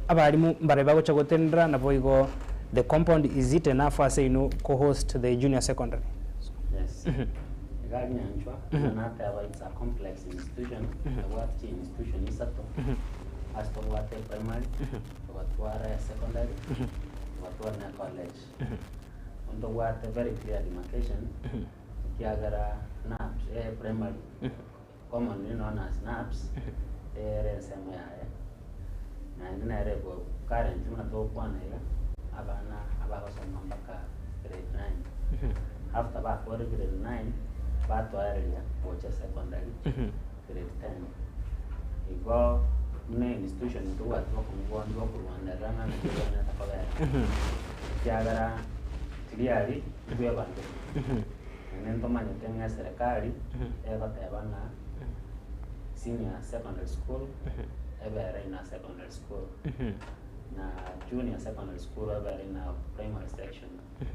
abarimu mbareba gocha gotendra na boigo the compound is it enough as you co-host the junior secondary? Yes. Regarding Nyanchwa, it's a complex institution. What institution is that? As to what primary, what secondary, what college. On the what very clear demarcation. Kiagara NAPS, primary, commonly known as NAPS, na ndina rebo current tunatokwana ila abana abakosoma mpaka grade 9 after back grade 9 bato area bocha secondary grade 10 igo mune institution to watu kumgondo kurwanda ranga na kirwana takabaya kiagara clearly tuwe bande nendo manyo tenga serikali ekatabana senior secondary school ebere na secondary school na junior secondary school bari na primary section.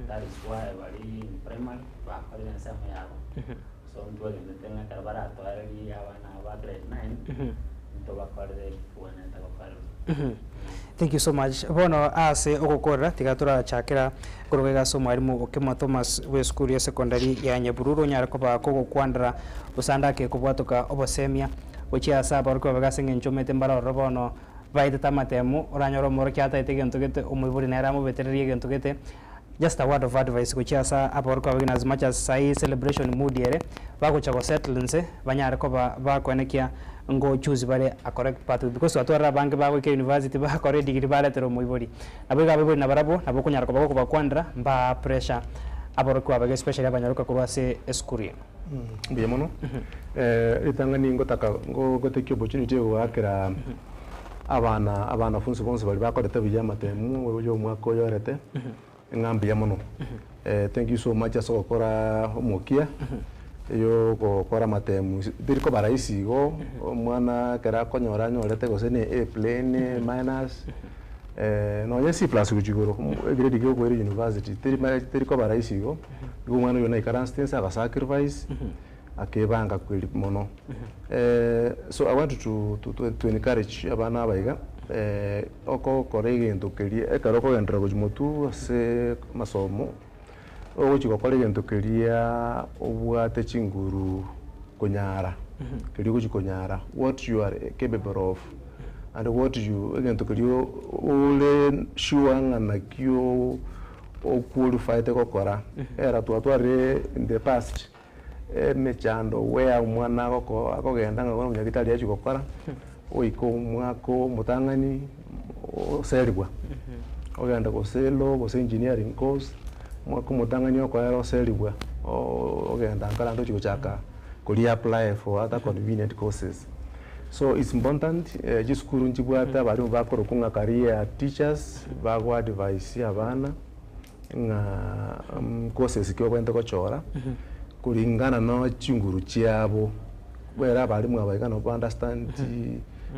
That is why bari in primary bakore na sema yabo. So mtu agendetenga karabara atwari abana ba grade 9 mtu bakore kuona tabakore. Thank you so much. Bono ase ogokora tigatura chakira kurugega so mwarimu Okema Thomas we school ya secondary ya Nyabururu nyara koba kogo kwandra usanda ke kubwatoka obosemia uchi asa barko bagasenge nchomete mbara robono baite tamatemu uranyoro moro kyata itege ntugete umuburi nera mu veterinaria gentugete. Just a word of advice kuchi asa aborko bagina as much as sai celebration mood yere bako chako settlense banyara koba bako enekia ngo choose bare a correct path because atwara bange bawe ke university ba correct degree bare tero muibori abiga bebo na barabo nabo kunyara ko bako bakwandra mba pressure aboro kwa bage especially abanyaruka ko base eskurie biye mono itangani ngotaka ngo gotekyo opportunity yo wakira abana funso bonse bali bakorete bijama temu yo mwako yorete ngambi ya mono thank you so much aso kora mokia yo gukora matemu diriko baraisi go mwana kera konyora nyorete gose ni A plane minus no yesi plus kujigoro grade go go university diriko baraisi go mwana yo na ikarastance aba sacrifice akebanga kweli mono so I want to encourage abana baiga oko korege ndokerie ekaroko gendra gujmotu se masomo ogo chikokore gentokeria obwate chinguru konyara kiri konyara what you are capable of and what you gentokerio ole shuanga na kyo o qualify te kokora era twatware in the past mechando where mwana goko akogenda ngo munyagitari yachi kokora oiko mwako mutangani oseribwa ogenda goselo gose engineering course mwako mutangani kwa ero selibwa ogenda nkala ndo chikochaka kuli apply for other convenient courses. So it's important jiskuru njibwata bari bakoro kunga career teachers bagwa advice abana nga courses kyo kwenda kochora kulingana no chinguru chiabo wera bari mwabaika no understand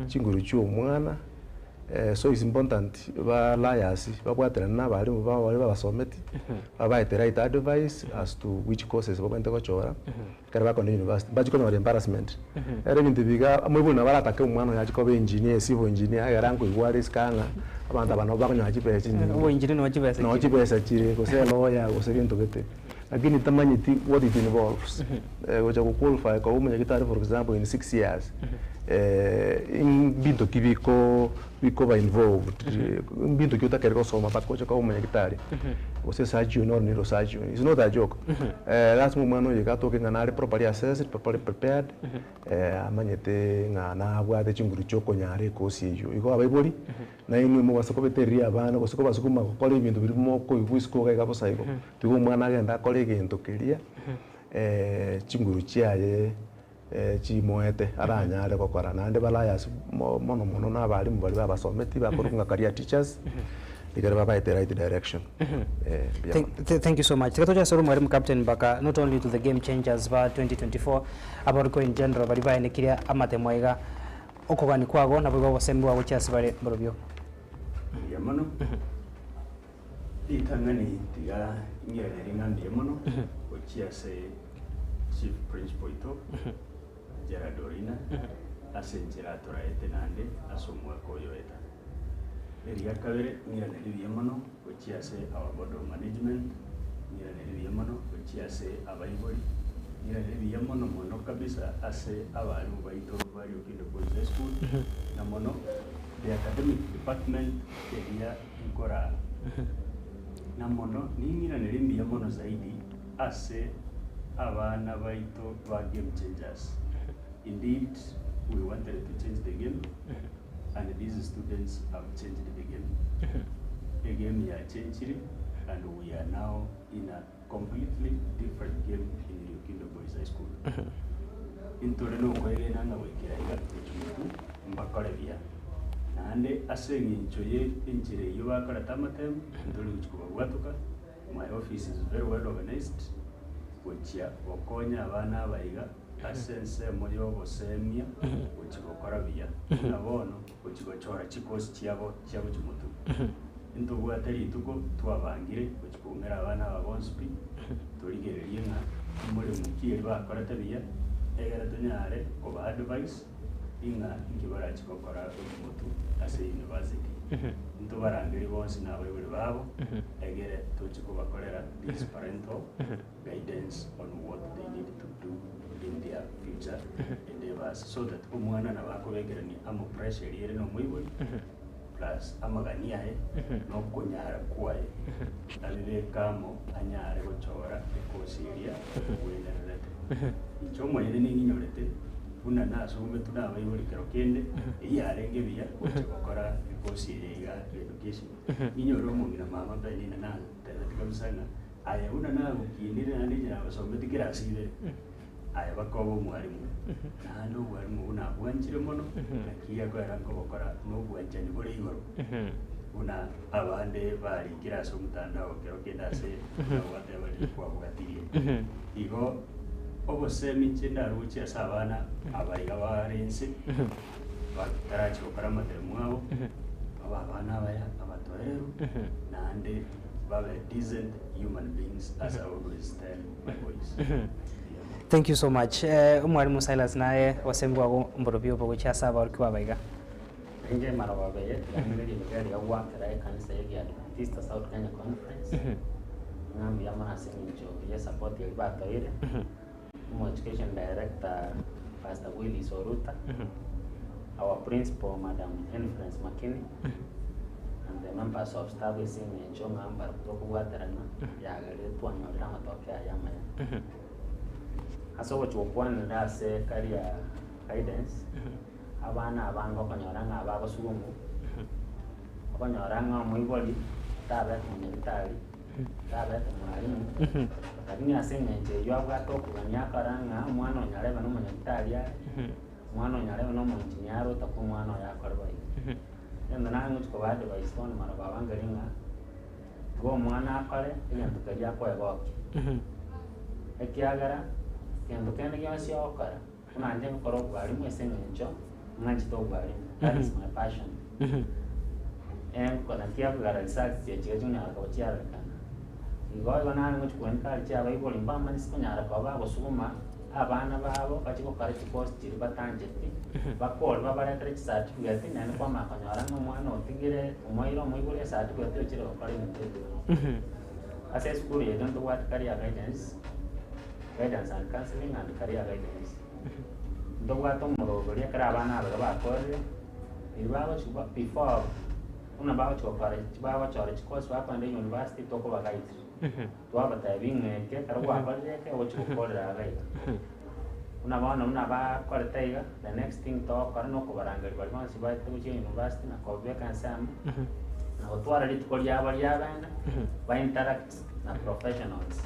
chinguru chyo mwana. So it's important ba liars babwatera na bari bari babasometi babaite right advice as to which courses bakwenda kochora kare bakona university bajiko no embarrassment ere bintu biga amwe na barata ke umwana yachiko be engineer civil engineer ayarango igwari skanga abantu abano bakonyo achipese wo engineer no achipese chire ko se lawyer ko se bintu gete lakini tamanyiti what it involves goja ku qualify ko umenya gitari for example in 6 years in bintu kibiko ba involved bintu kyota kereko soma pakocha ka umenya gitari você surgeon or neurosurgeon it's not a joke last moment no yega to ngana properly assessed properly prepared amanyete ngana abwate chinguru choko nyare kosi yo iko abaibori na imwe mu basokobeteria abana gosoko basukuma kokole ibintu birimo ko ibwisiko ga gabo saiko tugo mwana agenda kole gento keria chinguru chiaye chimoete aranyare kokora nande balayas mono na bali mbali babasometi bakorunga career teachers ikare baba ite right direction. Thank you so much. Tikatoja soro mwalimu captain baka not only to the game changers va 2024 about ko in general bali ba nekiria amate mwaiga okogani kwago na bwo bosembu wa chasi bale borobyo yamano itangani tiga ngere ringandi yamano ochiase chief principal ito Gerard Orina asenjera toraete nande asomwa koyoeta eria kabere ngira neri yamano ochiase our board of management ngira neri yamano ochiase abaibori ngira neri yamano mono kabisa ase abantu baito bari Okindo Boys School na mono the academic department eria ikora na mono ningira neri yamano zaidi ase abana baito ba game changers. Indeed, we wanted to change the game, and these students have changed the game. The game we are changing, and we are now in a completely different game in Okindo Boys High School. In Torino, we are now Mbakarevia. And asking in Chile, you are Karatamatem, my office is very well organized. Which Okonya Vana Vaiga, asense muri obosemia ukigokora biya nabono ukigochora chikosi cyabo cy'umutu intubwatari tuko twabangire ukikongera abana babonspi turigererie nka muri mukiri bakora tabiya egara tunyare oba advice inga nkibara kigokora umutu ase university ntubarangire bonse n'abayobora babo egere tukikubakorera this parental guidance on what they need to do in their future endeavors so that umwana nabakobegerani amo pressure yere no mwibuli plus amagania no kunyara kwaye abibekamo anyare gochora ekosiria wenderete icyo mwere n'inyorete una nasume tunabayibuli kero kende iyarenge biya gukora ekosiria education inyoro mu mina mama bali na tete kabisana aya una nabo kinire nandi jana basome tikirasire aya bakobo mwarimu nando mwarimu una bwanchire mono nakiya ko era ko bakora no bwanchani bore yoro una abande bari kiraso mutandao kero kendase abande bari kwa bwatiriye igo obosemi chenda ruchi asabana abariga barense batarachi okara matemu abo abana baya abatorero nande babe decent human beings as I always tell my boys. Thank you so much. Umwalimu Silas naye wasembi wago mborobio bogo chasa abarkiwa baiga. Nje marababe yamiri bigari ya wakira kanisa yegi Adventista South Kenya Conference. Ngambi yamana seminjo ya support ya bato ile. Education Director Pastor Willie Soruta. Our principal Madam Influence Makini. And the members of staff is in Chonga Ambar kutoka Waterana ya gari tuanyolera matokeo ya maya. Aso wachokwana ndase career guidance abana abango konyoranga abagosugumu konyoranga muiboli tabe kunyitali tabe mwalimu lakini asenye yo abwato kugania karanga mwana onyareba no munyitali mwana onyareba no munjinyaro taku mwana yakorba enda nangu tukobade baistone mara babangaringa go mwana akore egento kajya kwego ekiagara kendo kende gyose okora unanje nkoro bwalimu esenencho mwanji to bwalimu that is my passion kona kia kugara research ya chiga juna ko chiara kana igo na ngo chukwenka cha bayiboli mbamba nisikunyara ko babo suguma abana babo bachiko kare chikosi chiri batanjeti bakol babarekere certificate nene kwa makonyora mwana otigire umoiro muibuli certificate chiro kare mutete ase school ye don't what career guidance and counseling and career guidance. Ndo wato morogoria kara abana bakore ibabo chuba before una bawo chokare bawo chore chikosi bapande university toko bagaiti twaba tabinge ke karwa baje ke ochu kolera gai una bana una ba kore taiga the next thing to karno ko barangari bali mansi ba tuje university na ko be kansam na otwara lit ko yaba yabana ba interact na professionals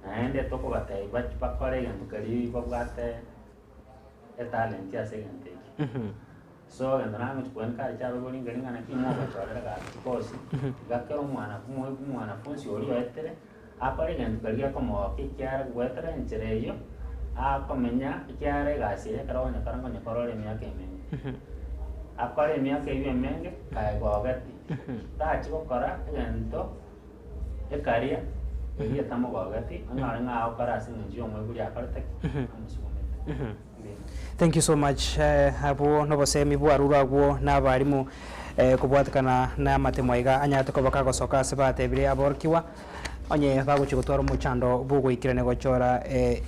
aende toko batai bakore gantu kali babgate e talent ya segante so ngana mtu kwenka chaba boli ngani ngana kimo bachora ga kosi gakero mwana funsi oli etere apare gantu kali como que kyara wetra enchereyo a komenya kyara gasire karonya karango nyakorole myake menge apare myake ibe menge kai gogati ta chiko kora ganto e karia e tamo gogati angara nga okara sinjo mweguri akartaki Thank you so much. Abo no bosemi bwarura gwo n'abarimu kubwatikana na matemwaiga anyate ko bakagosoka sebatebire aborkiwa onye baguchigotwara umuchando bugwikirane gochora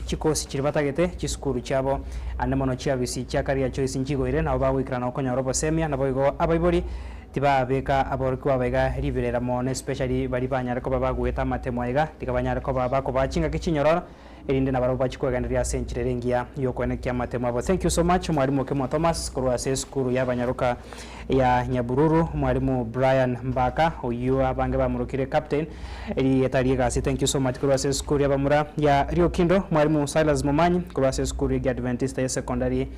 chikosi kiri batagete chisukuru cyabo anemono cyabisi cyakaria choice njigoire nabo bagwikirana okonyora bosemia nabo igo abaibori tibabeka aborkiwa baiga ribirera mone especially bari banyara ko babagweta matemwaiga tikabanyara ko babako bachinga kichinyororo erinde nabaro bachikweganira century rengia yokone kya matemo abo. Thank you so much mwalimu Kemo Thomas kurwa skuru y'abanyaruka ya Nyabururu, mwalimu Brian Mbaka uyu abange bamurukire captain eri yetariye gasi. Thank you so much kurwa skuru y'abamura ya Rio Kindo, mwalimu Silas Momanyi kurwa skuru ya Adventista ya secondary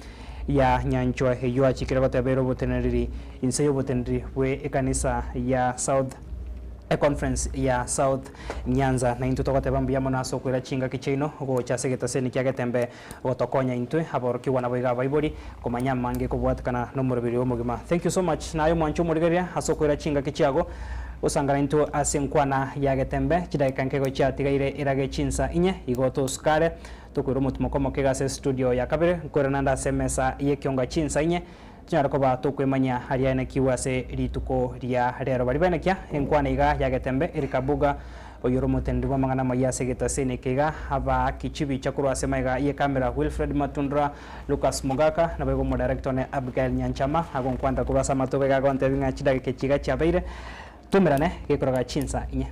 ya Nyanchwa heyo achikira batabero boteneri inseyo boteneri we ekanisa ya South conference ya South Nyanza na into togoteba mbia monaso kwira chinga kichino go chase getaseni kya getembe gotokonya intwe haboroki wana boiga baibori komanya mange kubwatkana no murubiri omugima. Thank you so much nayo mwancho murigeria aso kwira chinga kichiago usangana into asenkwana ya getembe chidaika nkego cha tigaire irage chinsa inye igoto skare tukwira mutumokomo kegase studio ya kabere korenanda semesa yekionga chinsa inye nyara ko ba to kwemanya haria na kiwase rituko ria rero bari bana kya enkwana iga ya getembe erikabuga oyoro mutendu mangana mayase getasene kega aba kichibi chakuru asema iga ye kamera Wilfred Matundra Lucas Mugaka na bego mo director ne Abigail Nyanchama agon kwanda kubasa matobe ga gonte binga chida ke chiga chabeire tumerane ke koroga chinsa inye